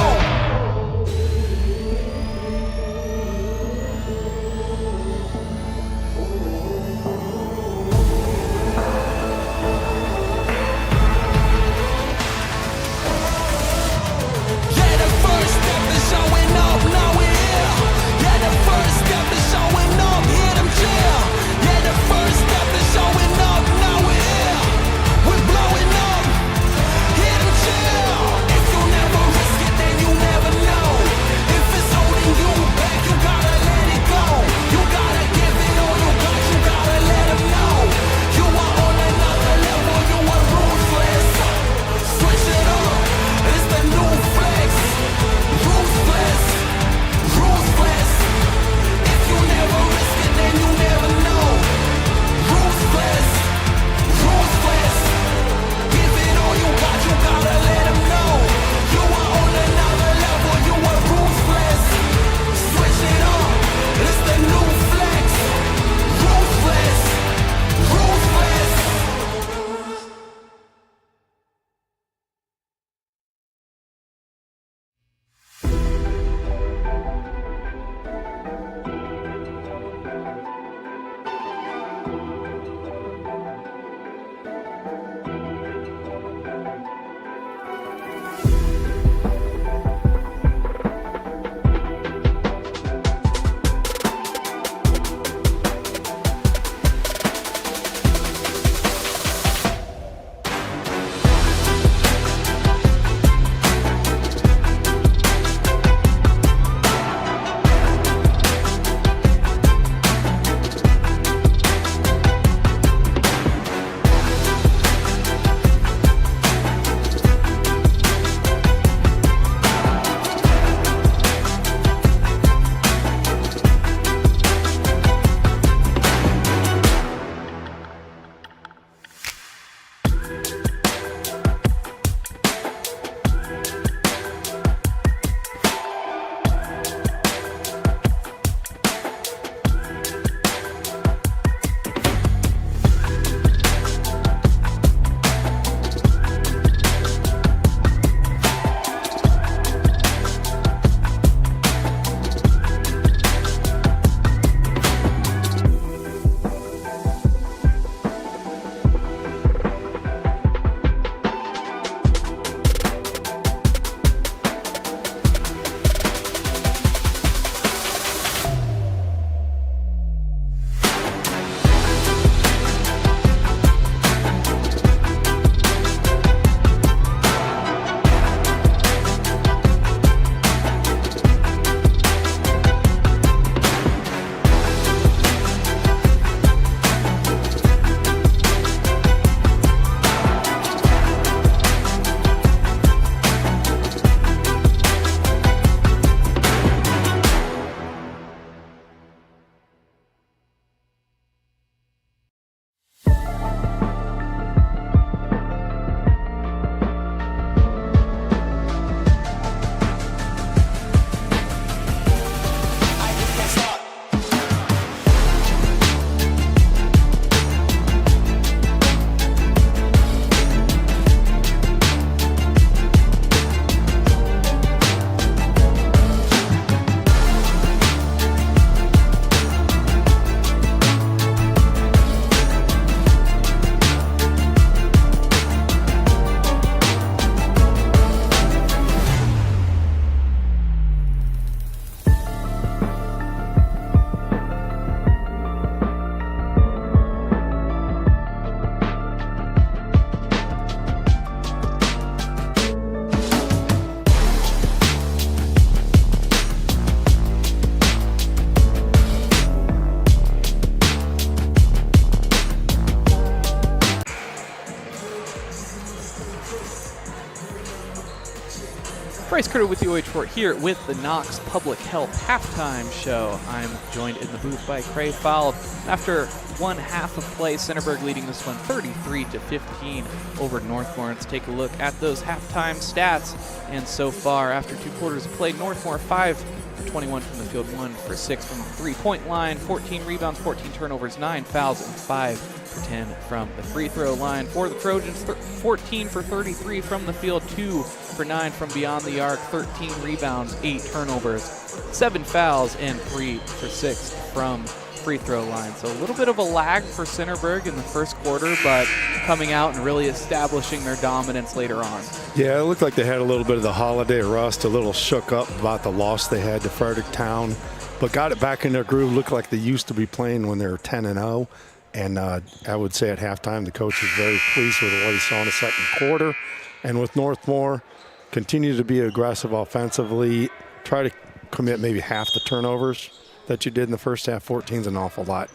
Bryce with the OH Report here with the Knox Public Health Halftime Show. I'm joined in the booth by Cray Falde. After one half of play, Centerburg leading this one 33-15 over Northmor. Let's take a look at those halftime stats. And so far, after 2 quarters of play, Northmor 5 for 21 from the field, 1 for 6 from the three-point line, 14 rebounds, 14 turnovers, 9 fouls, and 5 for 10 from the free throw line. For the Trojans, 14 for 33 from the field, 2 for 9 from beyond the arc, 13 rebounds, 8 turnovers, 7 fouls, and 3 for 6 from free throw line. So a little bit of a lag for Centerburg in the first quarter, but coming out and really establishing their dominance later on. Yeah, it looked like they had a little bit of the holiday rust, a little shook up about the loss they had to Fredericktown, but got it back in their groove. Looked like they used to be playing when they were 10-0. And I would say at halftime, the coach was very pleased with what he saw in the second quarter. And with Northmor, continue to be aggressive offensively, try to commit maybe half the turnovers that you did in the first half. 14 is an awful lot.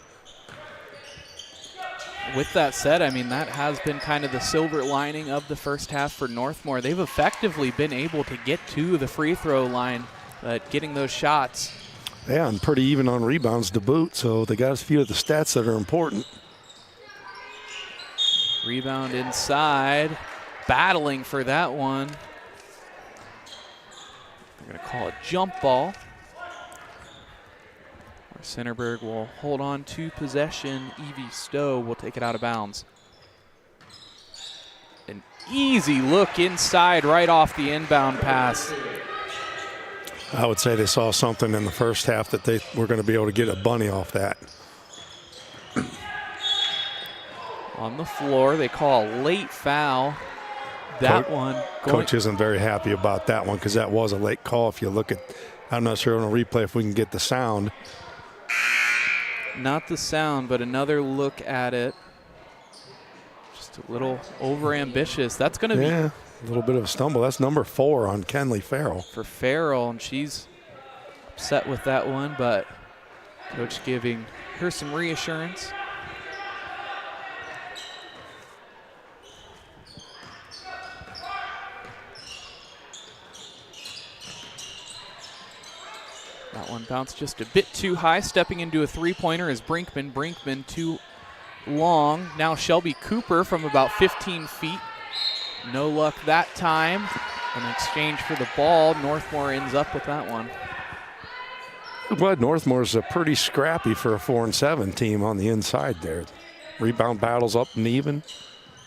With that said, I mean, that has been kind of the silver lining of the first half for Northmor. They've effectively been able to get to the free throw line, but getting those shots. Yeah, and pretty even on rebounds to boot, so they got a few of the stats that are important. Rebound inside, battling for that one. They're going to call it jump ball. Or Centerburg will hold on to possession. Evie Stowe will take it out of bounds. An easy look inside right off the inbound pass. I would say they saw something in the first half that they were going to be able to get a bunny off that. On the floor, they call a late foul. That one. Coach isn't very happy about that one because that was a late call. If you look at, I'm not sure on a replay if we can get the sound. Not the sound, but another look at it. Just a little over-ambitious. That's going to be. Yeah, a little bit of a stumble. That's number 4 on Kenley Farrell. For Farrell, and she's upset with that one, but coach giving her some reassurance. That one bounced just a bit too high. Stepping into a three-pointer is Brinkmann. Brinkmann too long. Now Shelby Cooper from about 15 feet. No luck that time. An exchange for the ball. Northmor ends up with that one. But Northmore's pretty scrappy for a 4-7 team on the inside there. Rebound battles up and even.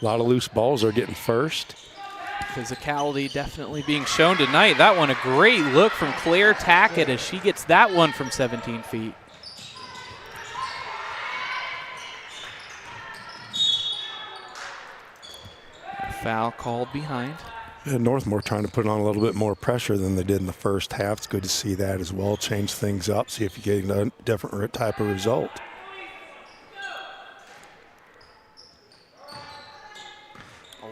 A lot of loose balls are getting first. Physicality definitely being shown tonight. That one, a great look from Claire Tackett as she gets that one from 17 feet. A foul called behind. And Northmor trying to put on a little bit more pressure than they did in the first half. It's good to see that as well. Change things up, see if you get a different type of result.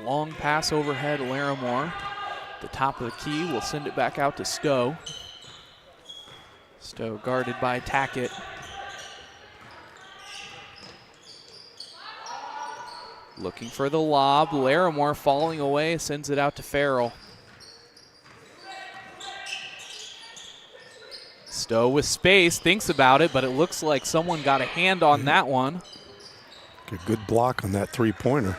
Long pass overhead, Larimore. The top of the key will send it back out to Stowe. Stowe guarded by Tackett. Looking for the lob. Larimore falling away, sends it out to Farrell. Stowe with space, thinks about it, but it looks like someone got a hand on that one. A good block on that three-pointer.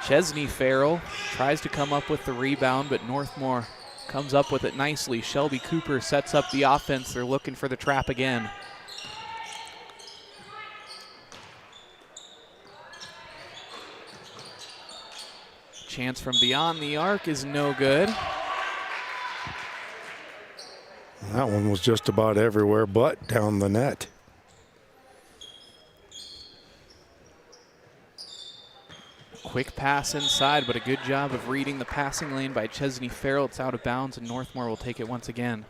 Chesney Farrell tries to come up with the rebound, but Northmor comes up with it nicely. Shelby Cooper sets up the offense. They're looking for the trap again. Chance from beyond the arc is no good. That one was just about everywhere but down the net. Quick pass inside, but a good job of reading the passing lane by Chesney Farrell. It's out of bounds, and Northmor will take it once again.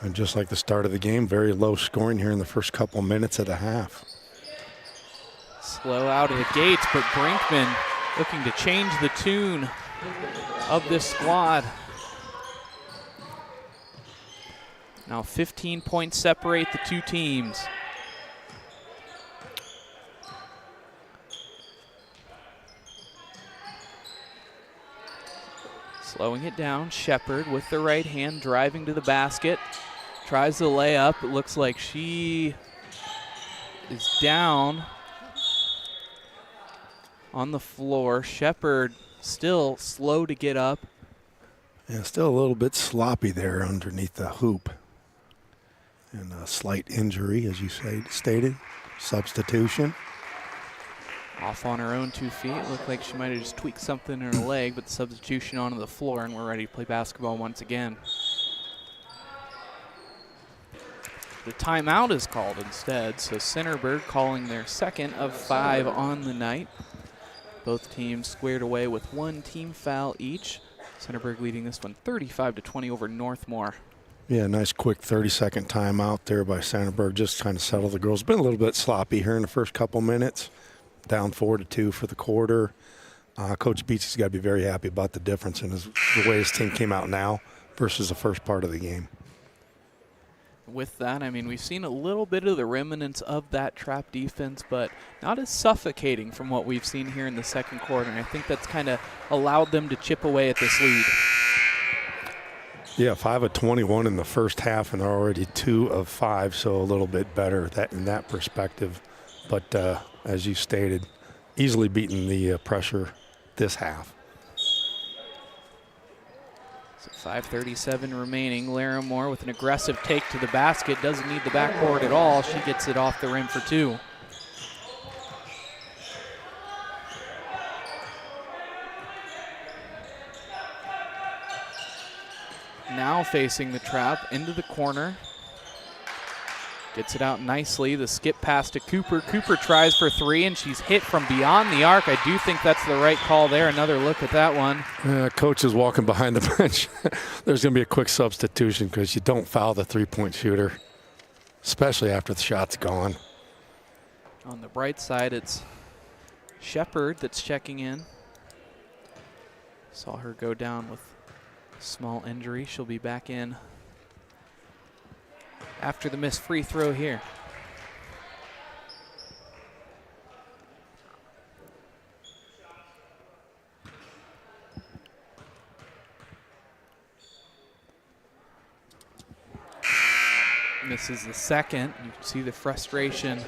And just like the start of the game, very low scoring here in the first couple minutes of the half. Slow out of the gates, but Brinkmann looking to change the tune of this squad. Now 15 points separate the two teams. Slowing it down, Shepard with the right hand, driving to the basket. Tries the layup. It looks like she is down on the floor. Shepard still slow to get up. Yeah, still a little bit sloppy there underneath the hoop. And a slight injury, as you stated. Substitution. Off on her own 2 feet. Looked like she might have just tweaked something in her leg, but the substitution onto the floor, and we're ready to play basketball once again. The timeout is called instead, so Centerburg calling their second of 5 on the night. Both teams squared away with 1 team foul each. Centerburg leading this one 35-20 over Northmor. Yeah, nice quick 30-second timeout there by Centerburg, just trying to settle the girls. Been a little bit sloppy here in the first couple minutes. Down 4-2 for the quarter. Coach Beach has got to be very happy about the difference in the way his team came out now versus the first part of the game. With that, I mean, we've seen a little bit of the remnants of that trap defense, but not as suffocating from what we've seen here in the second quarter. And I think that's kind of allowed them to chip away at this lead. Yeah, 5 of 21 in the first half, and they're already 2 of 5, so a little bit better in that perspective. But as you stated, easily beating the pressure this half. So 5:37 remaining. Larimore with an aggressive take to the basket. Doesn't need the backboard at all. She gets it off the rim for 2. Now facing the trap into the corner. Gets it out nicely. The skip pass to Cooper. Cooper tries for 3, and she's hit from beyond the arc. I do think that's the right call there. Another look at that one. Coach is walking behind the bench. There's going to be a quick substitution because you don't foul the three-point shooter, especially after the shot's gone. On the bright side, it's Shepard that's checking in. Saw her go down with a small injury. She'll be back in after the missed free throw here. Misses the second. You can see the frustration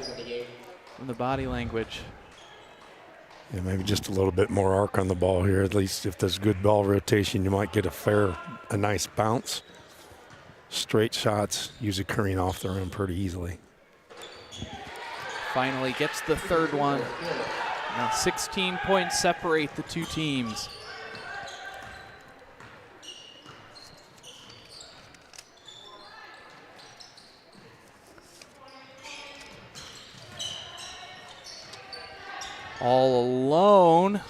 in the body language. Yeah, maybe just a little bit more arc on the ball here. At least if there's good ball rotation, you might get a nice bounce. Straight shots usually occurring off the rim pretty easily. Finally gets the third one. Now 16 points separate the two teams. All alone,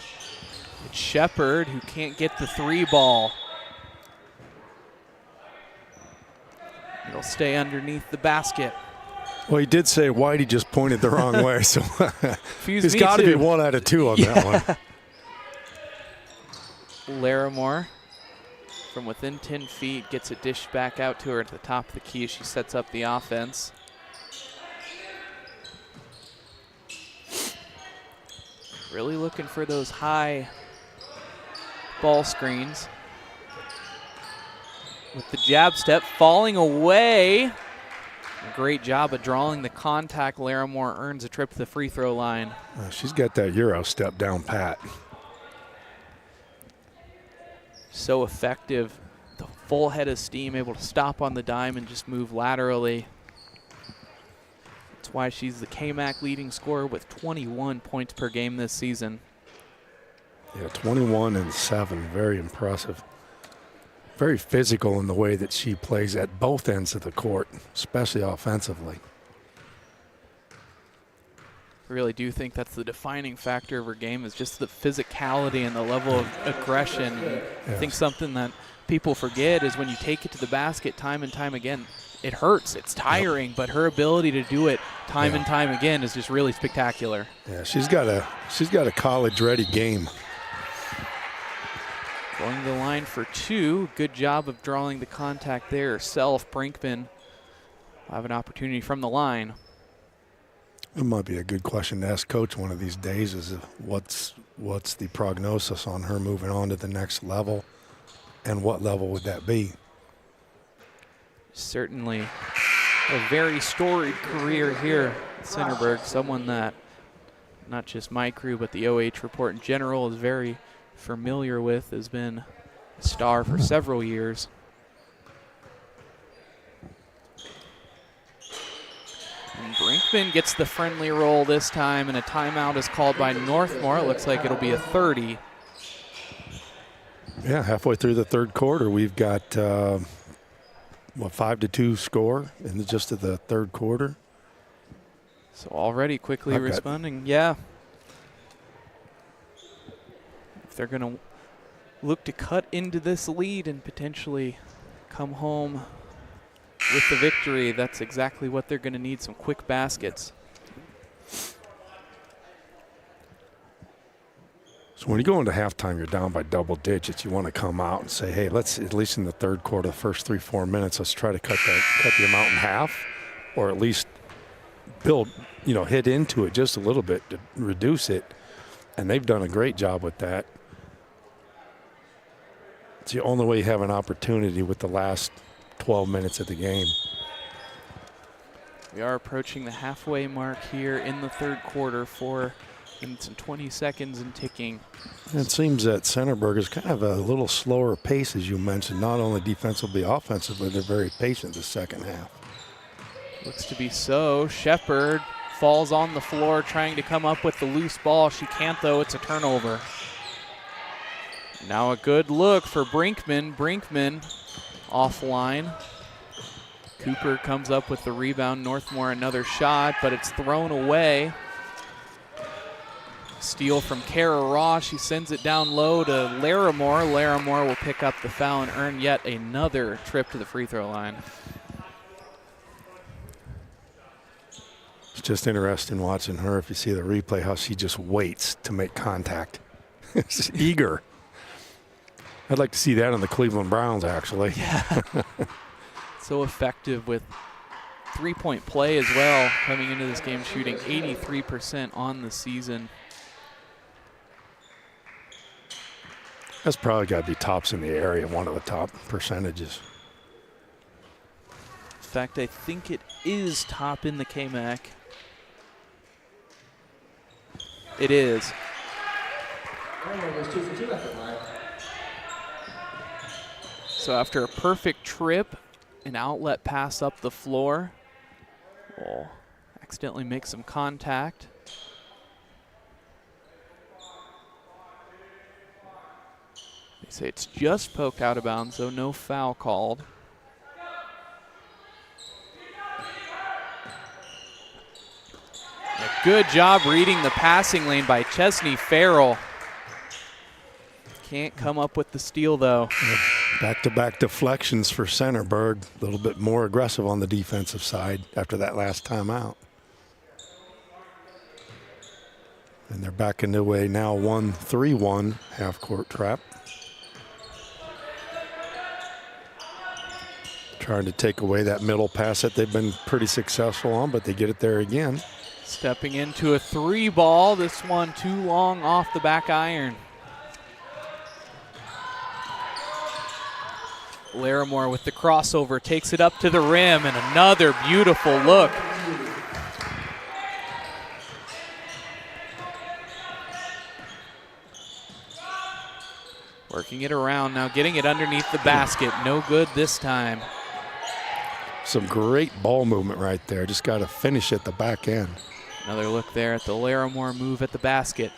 it's Shepard who can't get the 3 ball. It'll stay underneath the basket. Well, he did say Whitey just pointed the wrong way, so He's got to be 1 out of 2 on that one. Larimore from within 10 feet gets it dished back out to her at the top of the key as she sets up the offense. Really looking for those high ball screens. With the jab step falling away. A great job of drawing the contact. Larimore earns a trip to the free throw line. She's got that Euro step down pat. So effective. The full head of steam, able to stop on the dime and just move laterally. That's why she's the KMAC leading scorer with 21 points per game this season. Yeah, 21 and 7, very impressive. Very physical in the way that she plays at both ends of the court, especially offensively. I really do think that's the defining factor of her game, is just the physicality and the level of aggression. And I think something that people forget is when you take it to the basket time and time again, it hurts, it's tiring, but her ability to do it time and time again is just really spectacular. Yeah, she's got a college-ready game. Going to the line for 2. Good job of drawing the contact there herself. Brinkmann will have an opportunity from the line. It might be a good question to ask Coach one of these days, is what's the prognosis on her moving on to the next level? and what level would that be? Certainly a very storied career here at Centerburg, someone that not just my crew but the OH report in general is very familiar with, has been a star for several years. And Brinkmann gets the friendly roll this time, and a timeout is called by Northmor. It looks like it'll be a 30. Yeah, halfway through the third quarter, we've got 5-2 score in just the third quarter. So already quickly responding. Yeah. If they're going to look to cut into this lead and potentially come home with the victory, that's exactly what they're going to need, some quick baskets. So when you go into halftime, you're down by double digits. You want to come out and say, hey, let's, at least in the third quarter, the first 3-4 minutes, let's try to cut the amount in half, or at least build, hit into it just a little bit to reduce it. And they've done a great job with that. It's the only way you have an opportunity with the last 12 minutes of the game. We are approaching the halfway mark here in the third quarter, 4 minutes and 20 seconds and ticking. It seems that Centerburg is kind of a little slower pace, as you mentioned, not only defensively, offensively, they're very patient the second half. Looks to be so. Shepard falls on the floor trying to come up with the loose ball. She can't, though. It's a turnover. Now a good look for Brinkmann. Brinkmann offline. Cooper comes up with the rebound. Northmor another shot, but it's thrown away. Steal from Kara Ross. She sends it down low to Larimore. Larimore will pick up the foul and earn yet another trip to the free throw line. It's just interesting watching her, if you see the replay, how she just waits to make contact. She's eager. I'd like to see that on the Cleveland Browns, actually. Yeah. So effective with three-point play as well, coming into this game shooting 83% on the season. That's probably got to be tops in the area, one of the top percentages. In fact, I think it is top in the KMAC. It is. So after a perfect trip, an outlet pass up the floor, will accidentally make some contact. They say it's just poked out of bounds, so no foul called. A good job reading the passing lane by Chesney Farrell. Can't come up with the steal, though. Back-to-back deflections for Centerburg. A little bit more aggressive on the defensive side after that last timeout. And they're backing their way now 1-3-1 half-court trap. Trying to take away that middle pass that they've been pretty successful on, but they get it there again. Stepping into a three ball. This one too long off the back iron. Larimore with the crossover takes it up to the rim, and another beautiful look. Working it around now, getting it underneath the basket. No good this time. Some great ball movement right there. Just got to finish at the back end. Another look there at the Larimore move at the basket.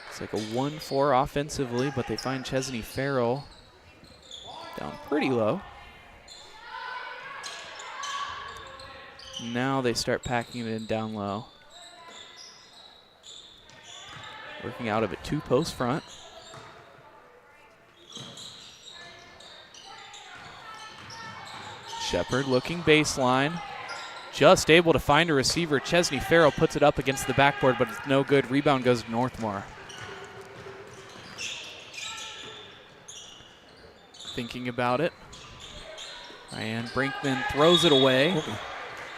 It's like a 1-4 offensively, but they find Chesney Farrell down pretty low. Now they start packing it in down low. Working out of a two-post front. Shepard looking baseline. Just able to find a receiver. Chesney Farrell puts it up against the backboard, but it's no good. Rebound goes to Northmor. Thinking about it. Ryann Brinkmann throws it away,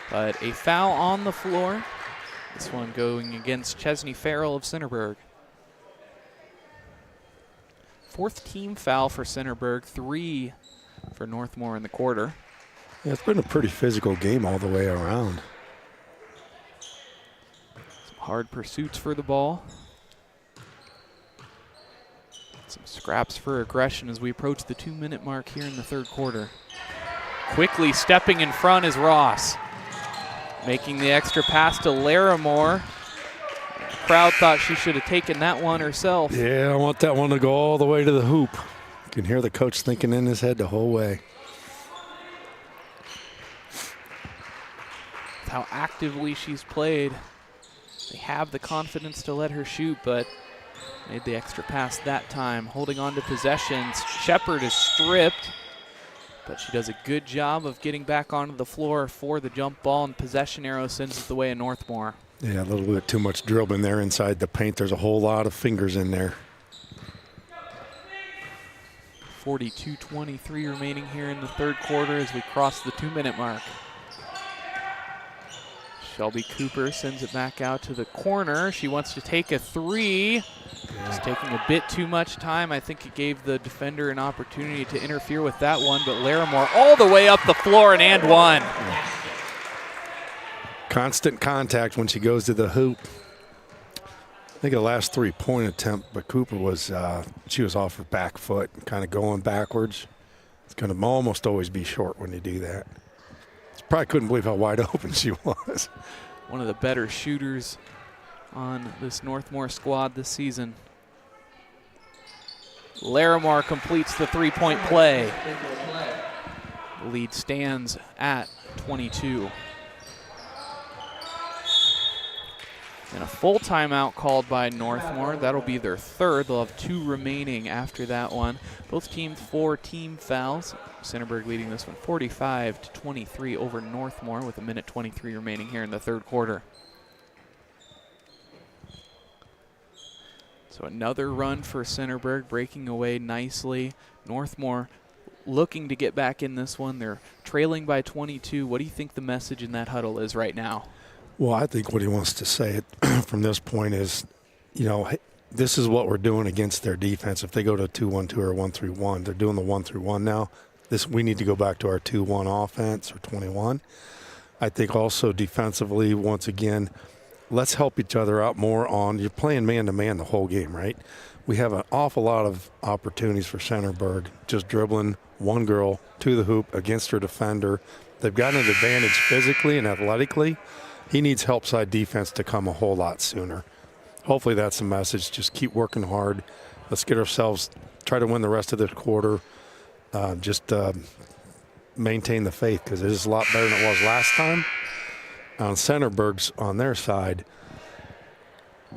but a foul on the floor. This one going against Chesney Farrell of Centerburg. 4th team foul for Centerburg, 3 for Northmor in the quarter. Yeah, it's been a pretty physical game all the way around. Some hard pursuits for the ball. Some scraps for aggression as we approach the 2-minute mark here in the 3rd quarter. Quickly stepping in front is Ross. Making the extra pass to Larimore. The crowd thought she should have taken that one herself. Yeah, I want that one to go all the way to the hoop. You can hear the coach thinking in his head the whole way. With how actively she's played, they have the confidence to let her shoot, but made the extra pass that time. Holding on to possessions. Shepard is stripped, but she does a good job of getting back onto the floor for the jump ball, and possession arrow sends it the way of Northmor. Yeah, a little bit too much dribbling there inside the paint. There's a whole lot of fingers in there. 42-23 remaining here in the 3rd quarter as we cross the 2-minute mark. Shelby Cooper sends it back out to the corner. She wants to take a 3. It's taking a bit too much time. I think it gave the defender an opportunity to interfere with that one, but Larimore all the way up the floor and one. Constant contact when she goes to the hoop. I think the last 3-point attempt, but Cooper was, she was off her back foot, kind of going backwards. It's going to almost always be short when you do that. Probably couldn't believe how wide open she was. One of the better shooters on this Northmor squad this season. Larimore completes the 3-point play. The lead stands at 22. And a full timeout called by Northmor. That'll be their 3rd. They'll have 2 remaining after that one. Both teams 4 team fouls. Centerburg leading this one 45-23 over Northmor with 1:23 remaining here in the 3rd quarter. So another run for Centerburg, breaking away nicely. Northmor looking to get back in this one. They're trailing by 22. What do you think the message in that huddle is right now? Well, I think what he wants to say from this point is, you know, hey, this is what we're doing against their defense. If they go to 2-1-2 or 1-3-1, they're doing the 1-3-1 now. We need to go back to our 2-1 offense or 21. I think also defensively, once again, let's help each other out more on, you're playing man-to-man the whole game, right? We have an awful lot of opportunities for Centerburg, just dribbling one girl to the hoop against her defender. They've got an advantage physically and athletically. He needs help side defense to come a whole lot sooner. Hopefully that's the message. Just keep working hard. Let's get ourselves, try to win the rest of this quarter. Maintain the faith, because it is a lot better than it was last time. On Centerburg's, on their side,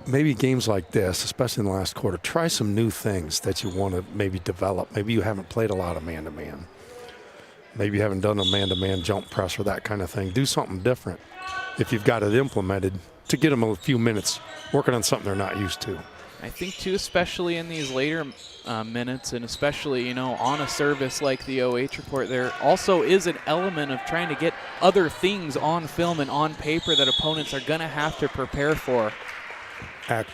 maybe games like this, especially in the last quarter, try some new things that you want to maybe develop. Maybe you haven't played a lot of man-to-man. Maybe you haven't done a man-to-man jump press or that kind of thing. Do something different if you've got it implemented to get them a few minutes working on something they're not used to. I think, too, especially in these later minutes, and especially, you know, on a service like the OH report, there also is an element of trying to get other things on film and on paper that opponents are going to have to prepare for.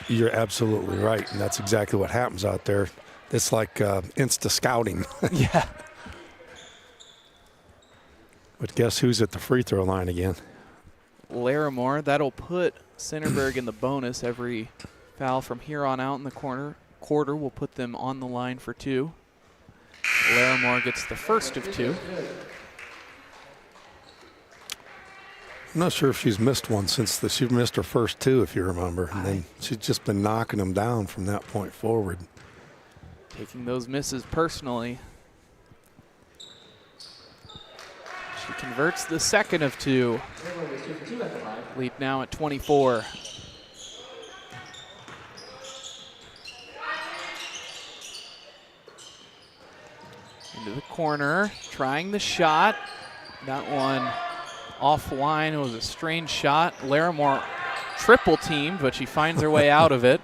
You're absolutely right, and that's exactly what happens out there. It's like insta scouting. Yeah. But guess who's at the free throw line again? Larimore. That'll put Centerburg in the bonus. Every foul from here on out in the quarter will put them on the line for 2. Larimore gets the first of 2. I'm not sure if she's missed one since she missed her first 2, if you remember. And then she's just been knocking them down from that point forward. Taking those misses personally. She converts the second of 2. Lead now at 24. Into the corner, trying the shot. That one offline. It was a strange shot. Larimore triple teamed, but she finds her way out of it.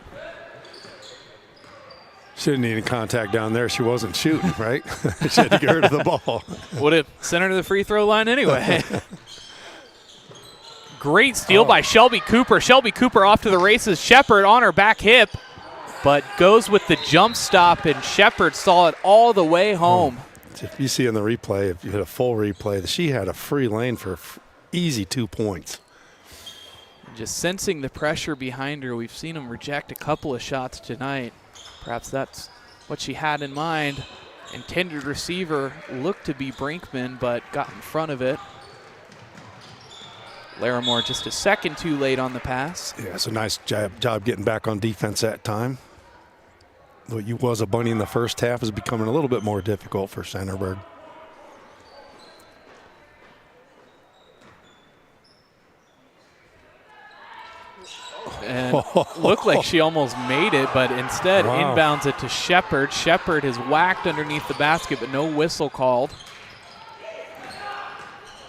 She didn't need any contact down there. She wasn't shooting, right? She had to get rid of the ball. Would have sent her to the free throw line anyway. Great steal by Shelby Cooper. Shelby Cooper off to the races. Shepard on her back hip. but goes with the jump stop, and Shepard saw it all the way home. If you see in the replay, if you hit a full replay, she had a free lane for easy 2 points. Just sensing the pressure behind her, we've seen him reject a couple of shots tonight. Perhaps that's what she had in mind. Intended receiver looked to be Brinkmann, but got in front of it. Larimore just a second too late on the pass. Yeah, it's a nice job getting back on defense that time. What you was a bunny in the first half is becoming a little bit more difficult for Centerburg. And looked like she almost made it, but instead inbounds it to Shepard. Shepard has whacked underneath the basket, but no whistle called.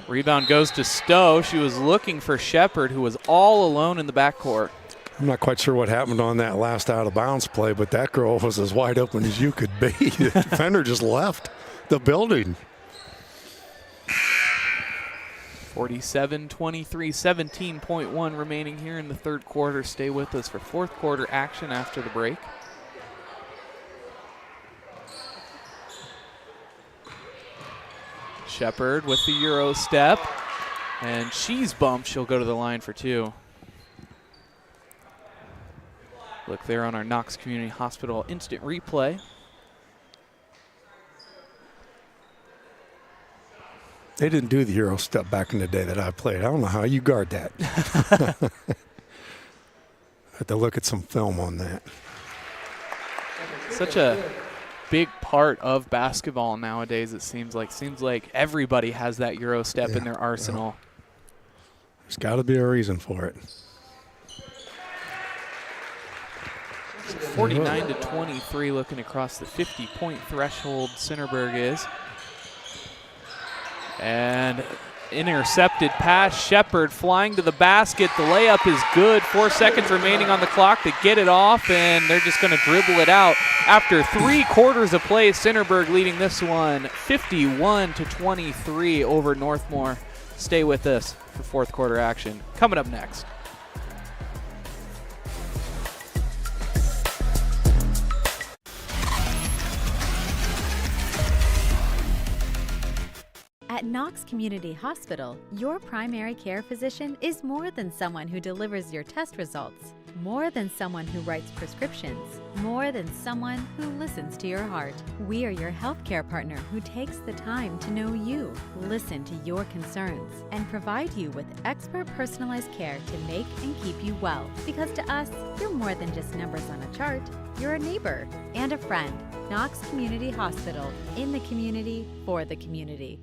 Rebound goes to Stowe. She was looking for Shepard, who was all alone in the backcourt. I'm not quite sure what happened on that last out-of-bounds play, but that girl was as wide open as you could be. The defender just left the building. 47-23, 17.1 remaining here in the third quarter. Stay with us for fourth quarter action after the break. Shepard with the Euro step, and she's bumped. She'll go to the line for two. Look there on our Knox Community Hospital instant replay. They didn't do the Euro step back in the day that I played. I don't know how you guard that. I have to look at some film on that. Such a big part of basketball nowadays, it seems like. Seems like everybody has that Euro step in their arsenal. There's got to be a reason for it. 49-23, looking across the 50-point threshold, Centerburg is. And intercepted pass, Shepard flying to the basket. The layup is good. 4 seconds remaining on the clock to get it off, and they're just going to dribble it out. After 3 quarters of play, Centerburg leading this one 51-23 over Northmor. Stay with us for fourth quarter action. Coming up next. At Knox Community Hospital, your primary care physician is more than someone who delivers your test results, more than someone who writes prescriptions, more than someone who listens to your heart. We are your healthcare partner who takes the time to know you, listen to your concerns, and provide you with expert personalized care to make and keep you well. Because to us, you're more than just numbers on a chart. You're a neighbor and a friend. Knox Community Hospital, in the community, for the community.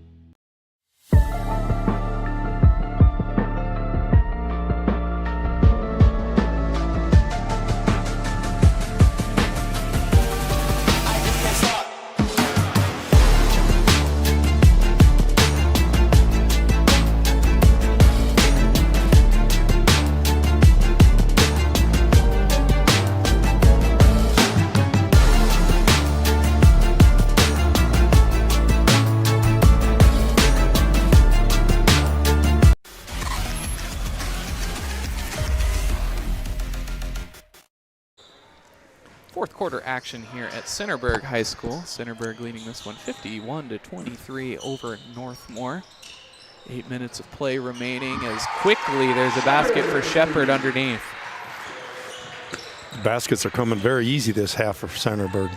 Fourth quarter action here at Centerburg High School. Centerburg leading this one 51-23 over Northmor. 8 minutes of play remaining as quickly there's a basket for Shepard underneath. The baskets are coming very easy this half for Centerburg.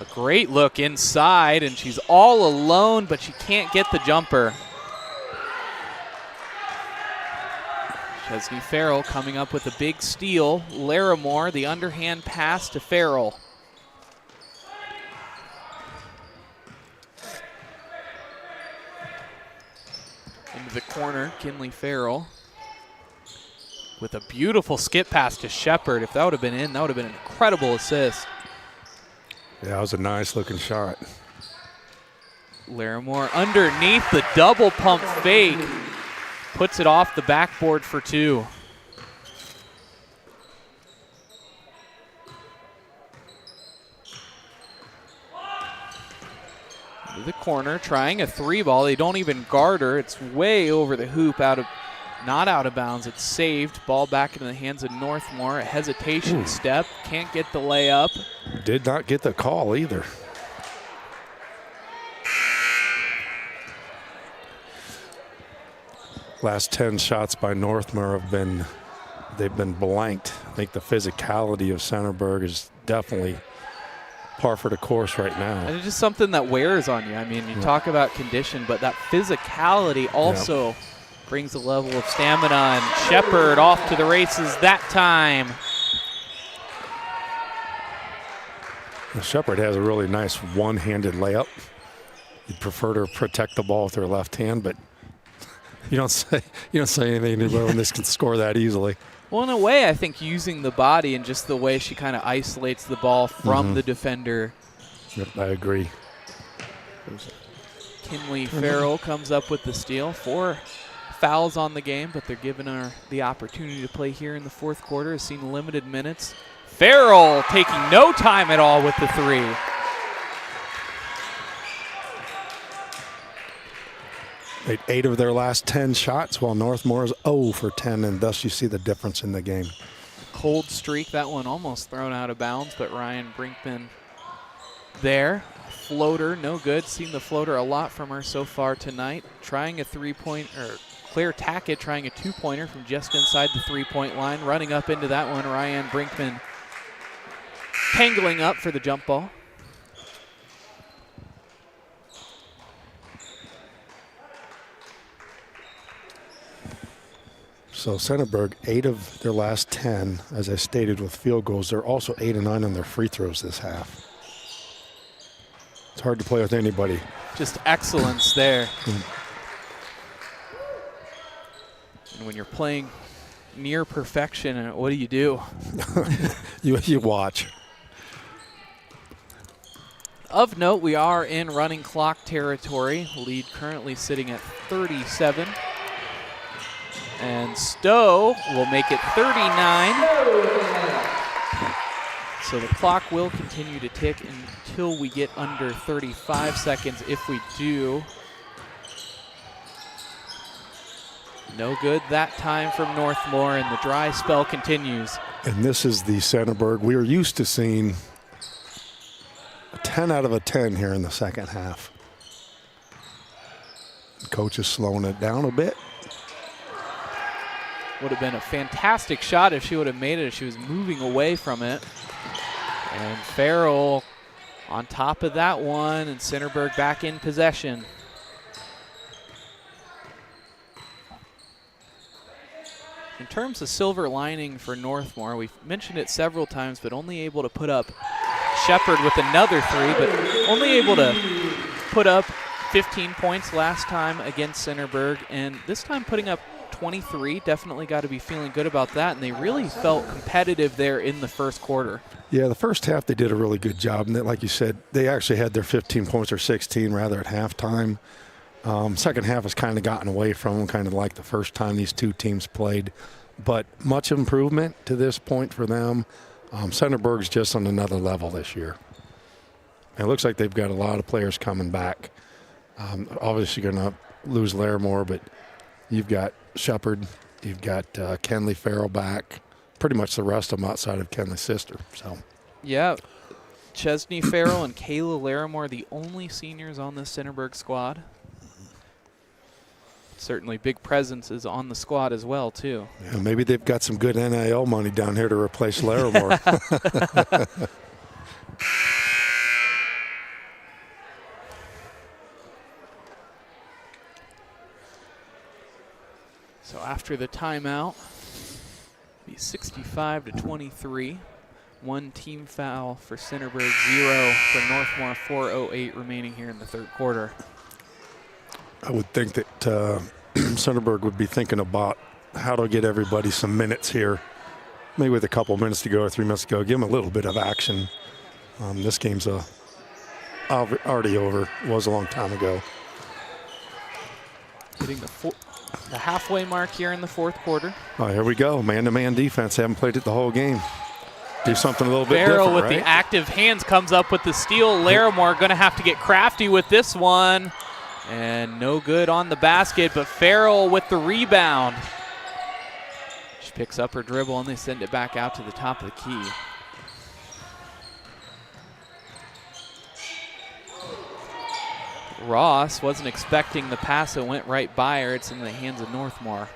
A great look inside, and she's all alone, but she can't get the jumper. Chesney Farrell coming up with a big steal. Larimore, the underhand pass to Farrell. Into the corner, Kinley Farrell with a beautiful skip pass to Shepard. If that would have been in, that would have been an incredible assist. Yeah, that was a nice looking shot. Larimore underneath the double pump fake. Puts it off the backboard for two. Into the corner, trying a three ball. They don't even guard her. It's way over the hoop, out of Not out of bounds. It's saved. Ball back into the hands of Northmor. A hesitation step. Can't get the layup. Did not get the call either. Last 10 shots by Northmor they've been blanked. I think the physicality of Centerburg is definitely par for the course right now. And it's just something that wears on you. I mean, you talk about condition, but that physicality also brings a level of stamina, and Shepard off to the races that time. Shepard has a really nice one-handed layup. You'd prefer to protect the ball with her left hand, but you don't say anything about when this can score that easily. Well, in a way, I think using the body and just the way she kind of isolates the ball from the defender. Yep, I agree. Kinley Farrell comes up with the steal. 4 fouls on the game, but they're giving her the opportunity to play here in the fourth quarter. Has seen limited minutes. Farrell taking no time at all with the 3. Made 8 of their last 10 shots, while Northmor is 0 for 10, and thus you see the difference in the game. Cold streak, that one almost thrown out of bounds, but Ryann Brinkmann there. Floater, no good. Seen the floater a lot from her so far tonight. Trying a 3-point, or Claire Tackett trying a 2-pointer from just inside the 3-point line. Running up into that one, Ryann Brinkmann tangling up for the jump ball. So Centerburg, 8 of their last 10, as I stated, with field goals. They're also 8 and 9 on their free throws this half. It's hard to play with anybody. Just excellence there. And when you're playing near perfection, what do? You watch. Of note, we are in running clock territory. Lead currently sitting at 37. And Stowe will make it 39. So the clock will continue to tick until we get under 35 seconds. If we do, no good that time from Northmor, and the dry spell continues. And this is the Centerburg we are used to seeing. A 10 out of a 10 here in the second half. Coach is slowing it down a bit. Would have been a fantastic shot if she would have made it, if she was moving away from it. And Farrell on top of that one, and Centerburg back in possession. In terms of silver lining for Northmor, we've mentioned it several times, but only able to put up Shepard with another 3, but only able to put up 15 points last time against Centerburg, and this time putting up 23. Definitely got to be feeling good about that, and they really felt competitive there in the first quarter. Yeah, the first half they did a really good job, and like you said, they actually had their 15 points or 16 rather at halftime. Second half has kind of gotten away from them, kind of like the first time these two teams played, but much improvement to this point for them. Centerburg's just on another level this year. And it looks like they've got a lot of players coming back. Obviously going to lose Larimore, but you've got Shepard, you've got Kenley Farrell back, pretty much the rest of them outside of Kenley's sister. So, yeah, Chesney Farrell and Kayla Larimore, the only seniors on this Centerburg squad. Certainly big presences on the squad as well, too. Yeah, maybe they've got some good NIL money down here to replace Larimore. So after the timeout, be 65-23. 1 team foul for Centerburg, 0 for Northmor, 4:08 remaining here in the third quarter. I would think that Centerburg would be thinking about how to get everybody some minutes here. Maybe with a couple minutes to go or 3 minutes to go, give them a little bit of action. This game's already over. It was a long time ago. Hitting the halfway mark here in the fourth quarter. Oh, here we go. Man-to-man defense. Haven't played it the whole game. Do something a little bit Farrell different, with right? the active hands comes up with the steal. Larimore going to have to get crafty with this one. And no good on the basket, but Farrell with the rebound. picks up her dribble and they send it back out to the top of the key. Ross wasn't expecting the pass. It went right by her. It's in the hands of Northmor.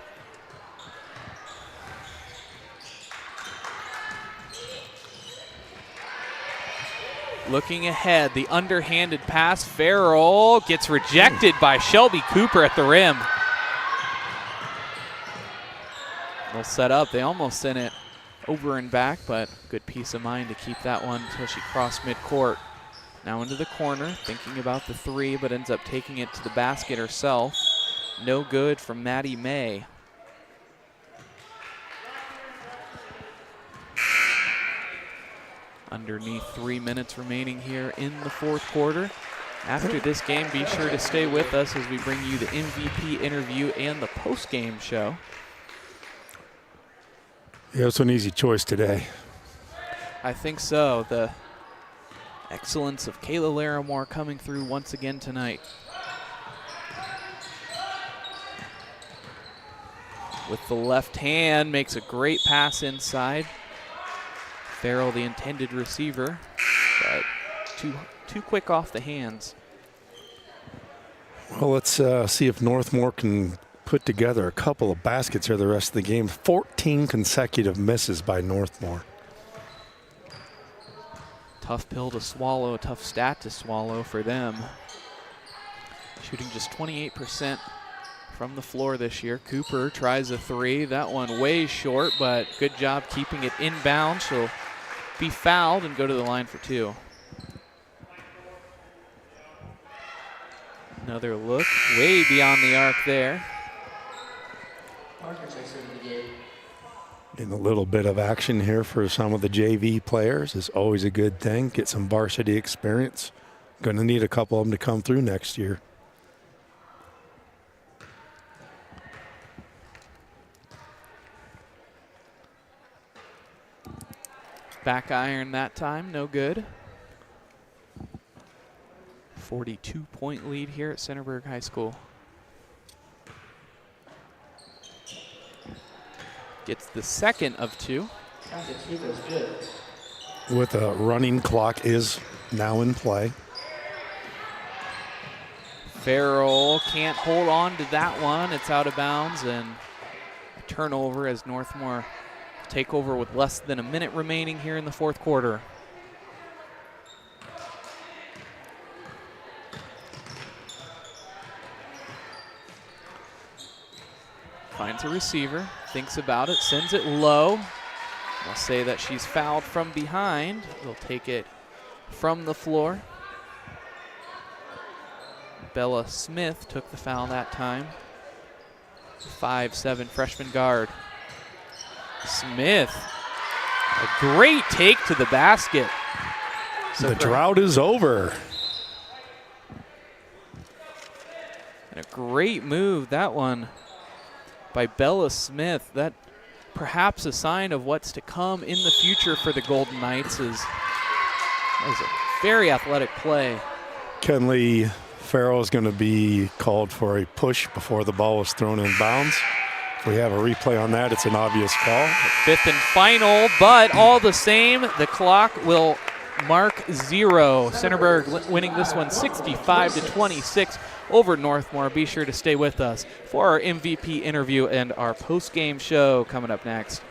Looking ahead, the underhanded pass. Farrell gets rejected by Shelby Cooper at the rim. They'll set up. They almost sent it over and back, but good peace of mind to keep that one until she crossed midcourt. Now into the corner, thinking about the three, but ends up taking it to the basket herself. No good from Maddie May. Underneath 3 minutes remaining here in the fourth quarter. After this game, be sure to stay with us as we bring you the MVP interview and the post-game show. Yeah, it's an easy choice today. I think so. The excellence of Kayla Larimore coming through once again tonight. With the left hand, makes a great pass inside. Farrell, the intended receiver, but too quick off the hands. Well, let's see if Northmor can put together a couple of baskets here the rest of the game. 14 consecutive misses by Northmor. Tough pill to swallow, tough stat to swallow for them. Shooting just 28% from the floor this year. Cooper tries a three. That one way short, but good job keeping it inbound. She'll be fouled and go to the line for two. Another look way beyond the arc there. And a little bit of action here for some of the JV players is always a good thing. Get some varsity experience. Going to need a couple of them to come through next year. Back iron that time, no good. 42-point lead here at Centerburg High School. Gets the second of two. With a running clock is now in play. Farrell can't hold on to that one. It's out of bounds and a turnover as Northmor take over with less than a minute remaining here in the fourth quarter. Finds a receiver, thinks about it, sends it low. I'll say that she's fouled from behind. They'll take it from the floor. Bella Smith took the foul that time. 5'7" freshman guard. Smith, a great take to the basket. The drought is over. And a great move, that one by Bella Smith. That perhaps a sign of what's to come in the future for the Golden Knights. That was a very athletic play. Kenley Farrell is going to be called for a push before the ball was thrown in bounds. If we have a replay on that, it's an obvious call. Fifth and final, but all the same, the clock will mark 0. Centerburg winning this one 65-26 over Northmor. Be sure to stay with us for our MVP interview and our post-game show coming up next.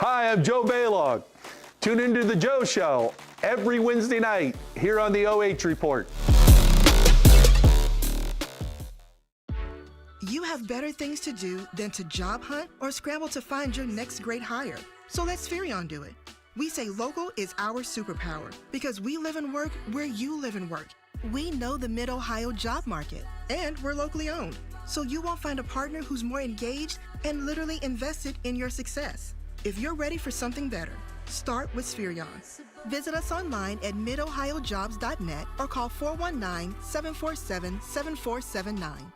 Hi, I'm Joe Baylog. Tune into the Joe Show every Wednesday night here on the OH Report. You have better things to do than to job hunt or scramble to find your next great hire. So let Spherion do it. We say local is our superpower because we live and work where you live and work. We know the Mid-Ohio job market, and we're locally owned. So you won't find a partner who's more engaged and literally invested in your success. If you're ready for something better, Start with Spherion. Visit us online at midohiojobs.net or call 419-747-7479.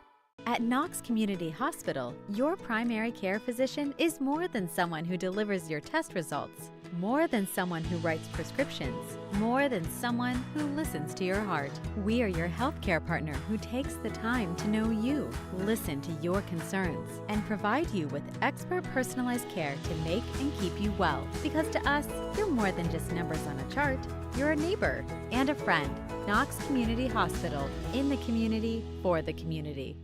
At Knox Community Hospital, your primary care physician is more than someone who delivers your test results, more than someone who writes prescriptions, more than someone who listens to your heart. We are your healthcare partner who takes the time to know you, listen to your concerns, and provide you with expert personalized care to make and keep you well. Because to us, you're more than just numbers on a chart. You're a neighbor and a friend. Knox Community Hospital, in the community, for the community.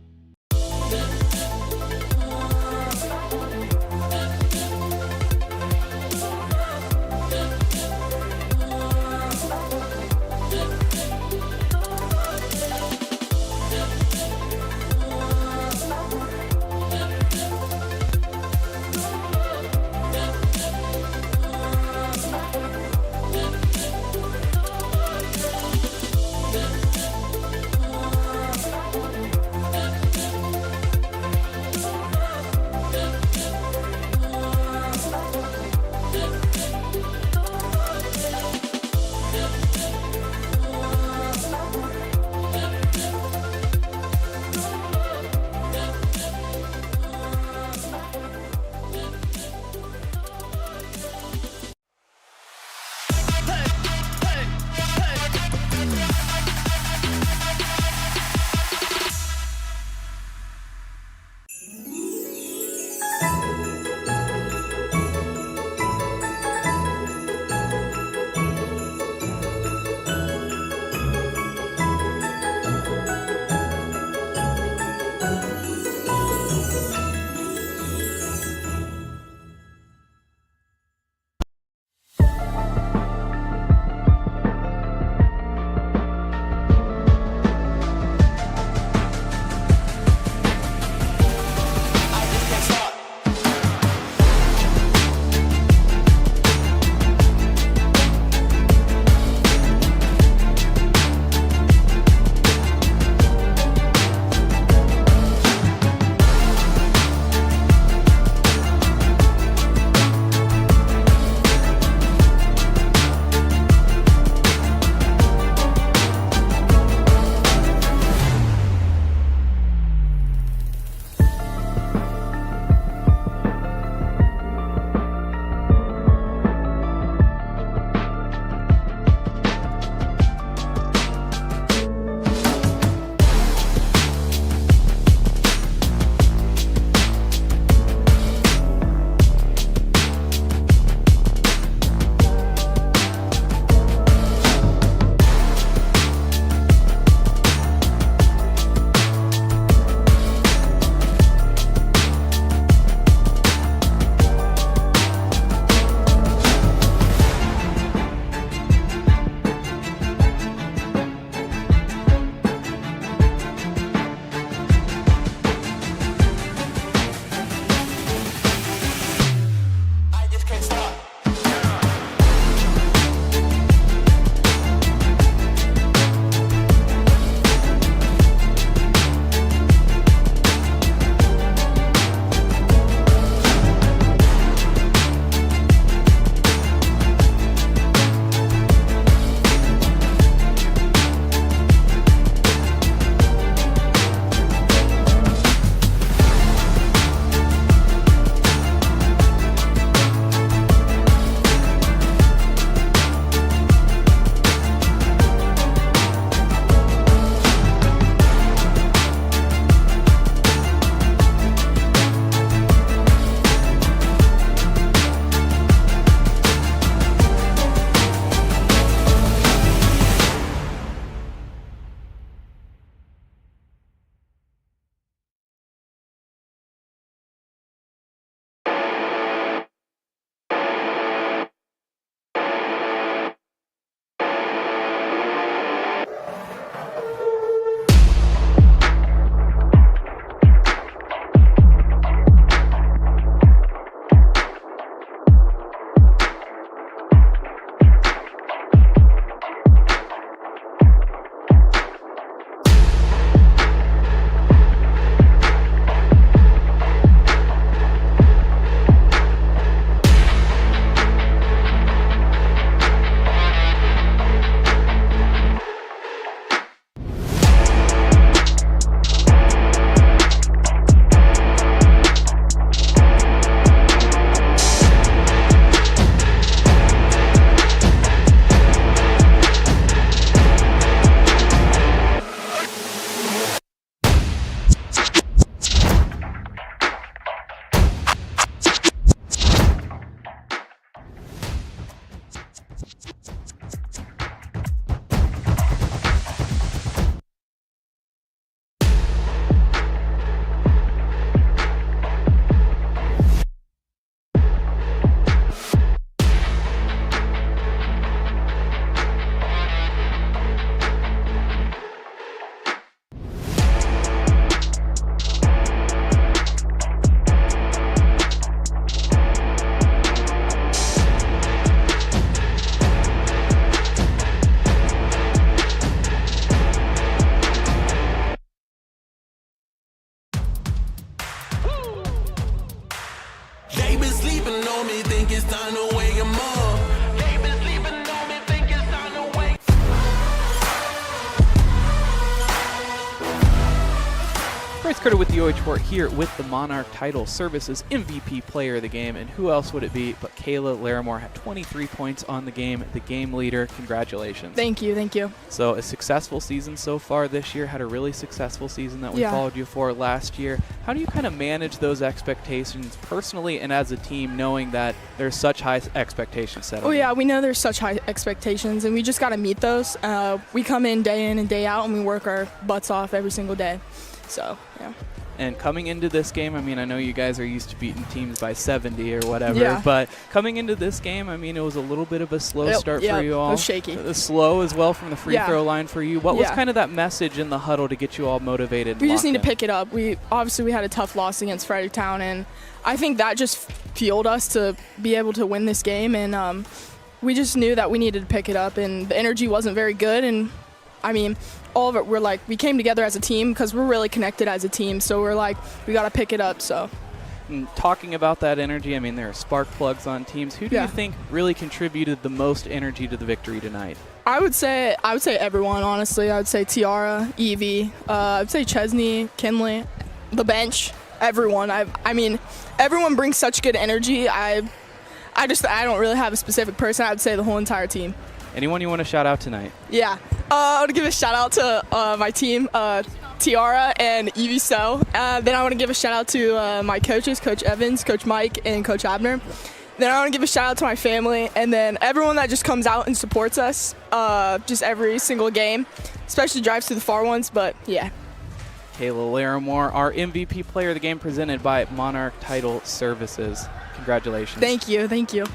think it's time to wake 'em up. They been sleeping on me, think it's time to wake. Bryce Carter with the OH Report here with the Monarch Title Services MVP player of the game. And who else would it be but Kayla Larimore had 23 points on the game leader. Congratulations. Thank you, thank you. So a successful season so far this year, had a really successful season that we followed you for last year. How do you kind of manage those expectations personally and as a team, knowing that there's such high expectations set on Oh you? yeah, we know there's such high expectations, and we just got to meet those. We come in and day out, and we work our butts off every single day. So, yeah. And coming into this game, I mean, I know you guys are used to beating teams by 70 or whatever, but coming into this game, I mean, it was a little bit of a slow start for you all. It was shaky. Slow as well from the free throw line for you. What was kind of that message in the huddle to get you all motivated? And we just need locked to in? pick it up. We had a tough loss against Fredericktown, and I think that just fueled us to be able to win this game. And we just knew that we needed to pick it up, and the energy wasn't very good. And I mean, all of it, we came together as a team because we're really connected as a team. So we're like, we got to pick it up. So. And talking about that energy, I mean, there are spark plugs on teams. Who do you think really contributed the most energy to the victory tonight? I would say everyone, honestly. I would say Tiara, Evie, I'd say Chesney, Kinley, the bench, everyone. I mean, everyone brings such good energy. I don't really have a specific person. I would say the whole entire team. Anyone you want to shout out tonight? Yeah. I want to give a shout out to my team, Tiara and Evie So. Then I want to give a shout out to my coaches, Coach Evans, Coach Mike, and Coach Abner. Then I want to give a shout out to my family, and then everyone that just comes out and supports us just every single game, especially drives to the far ones, but yeah. Kayla Larimore, our MVP player of the game, presented by Monarch Title Services. Congratulations. Thank you, thank you.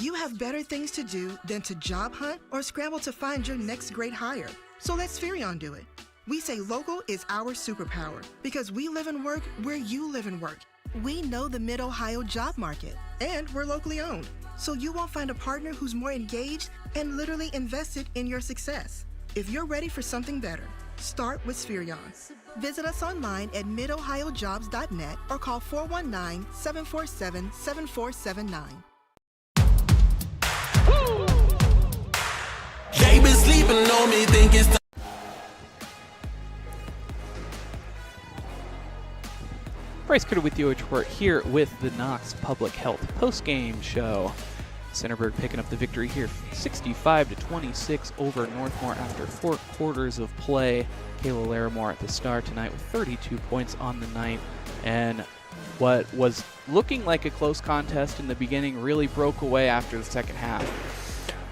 You have better things to do than to job hunt or scramble to find your next great hire. So let Spherion do it. We say local is our superpower because we live and work where you live and work. We know the Mid-Ohio job market, and we're locally owned. So you won't find a partner who's more engaged and literally invested in your success. If you're ready for something better, start with Spherion. Visit us online at midohiojobs.net or call 419-747-7479. They been sleeping on me, think it's time. Bryce Carter with the OH Report here with the Knox Public Health postgame show. Centerburg picking up the victory here, 65-26 over Northmor after 4 quarters of play. Kayla Larimore at the star tonight with 32 points on the night, and what was looking like a close contest in the beginning really broke away after the second half.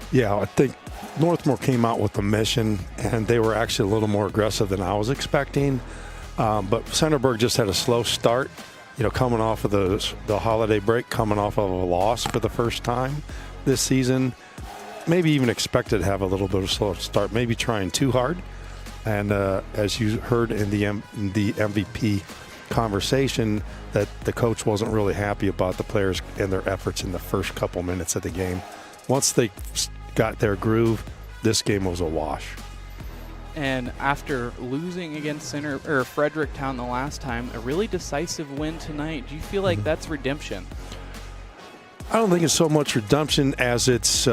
Yeah, I think Northmor came out with a mission, and they were actually a little more aggressive than I was expecting. But Centerburg just had a slow start, coming off of the holiday break, coming off of a loss for the first time this season. Maybe even expected to have a little bit of a slow start, maybe trying too hard. And as you heard in the MVP conversation, that the coach wasn't really happy about the players and their efforts in the first couple minutes of the game. Once they got their groove, this game was a wash. And after losing against Fredericktown the last time, a really decisive win tonight. Do you feel like that's redemption? I don't think it's so much redemption as it's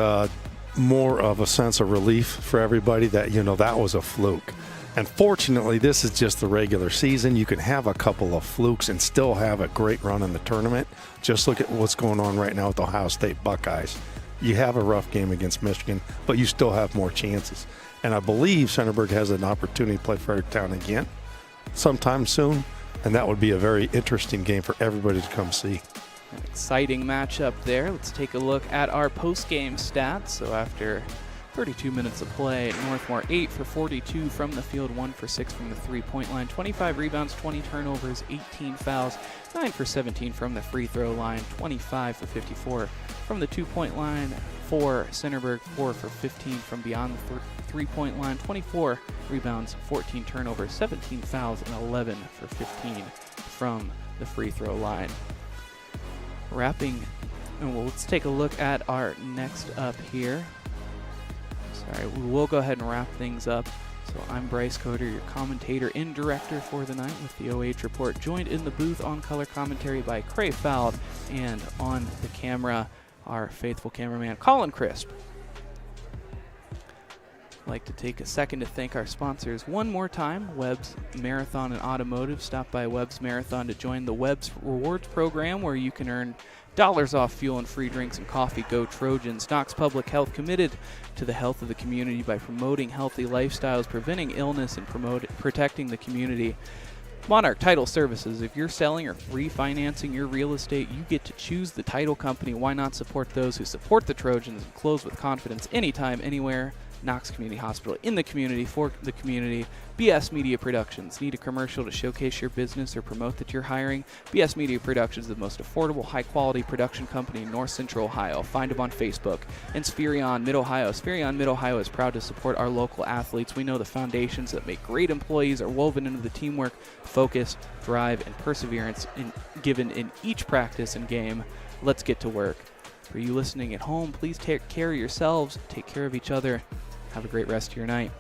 more of a sense of relief for everybody that, that was a fluke. And fortunately, this is just the regular season. You can have a couple of flukes and still have a great run in the tournament. Just look at what's going on right now with the Ohio State Buckeyes. You have a rough game against Michigan, but you still have more chances. And I believe Centerburg has an opportunity to play Fredericktown again sometime soon, and that would be a very interesting game for everybody to come see. An exciting matchup there. Let's take a look at our post-game stats. So after 32 minutes of play, Northmor 8 for 42 from the field, 1 for 6 from the three-point line, 25 rebounds, 20 turnovers, 18 fouls, 9 for 17 from the free throw line, 25 for 54 from the two-point line for Centerburg, 4 for 15 from beyond the three-point line, 24 rebounds, 14 turnovers, 17 fouls, and 11 for 15 from the free throw line. Let's take a look at our next up here. Sorry, we will go ahead and wrap things up So I'm Bryce Coder, your commentator and director for the night with the OH Report, joined in the booth on color commentary by Cray, Falde, and on the camera, our faithful cameraman, Colin Crisp. I'd like to take a second to thank our sponsors one more time, Webb's Marathon and Automotive. Stop by Webb's Marathon to join the Webb's Rewards program, where you can earn dollars off fuel and free drinks and coffee. Go Trojans. Knox Public Health, committed to the health of the community by promoting healthy lifestyles, preventing illness, and protecting the community. Monarch Title Services. If you're selling or refinancing your real estate, you get to choose the title company. Why not support those who support the Trojans and close with confidence anytime, anywhere? Knox Community Hospital, in the community, for the community. BS Media Productions. Need a commercial to showcase your business or promote that you're hiring? BS Media Productions is the most affordable, high-quality production company in North Central Ohio. Find them on Facebook. And Spherion Mid-Ohio. Spherion Mid-Ohio is proud to support our local athletes. We know the foundations that make great employees are woven into the teamwork, focus, drive, and perseverance given in each practice and game. Let's get to work. For you listening at home, please take care of yourselves, take care of each other. Have a great rest of your night.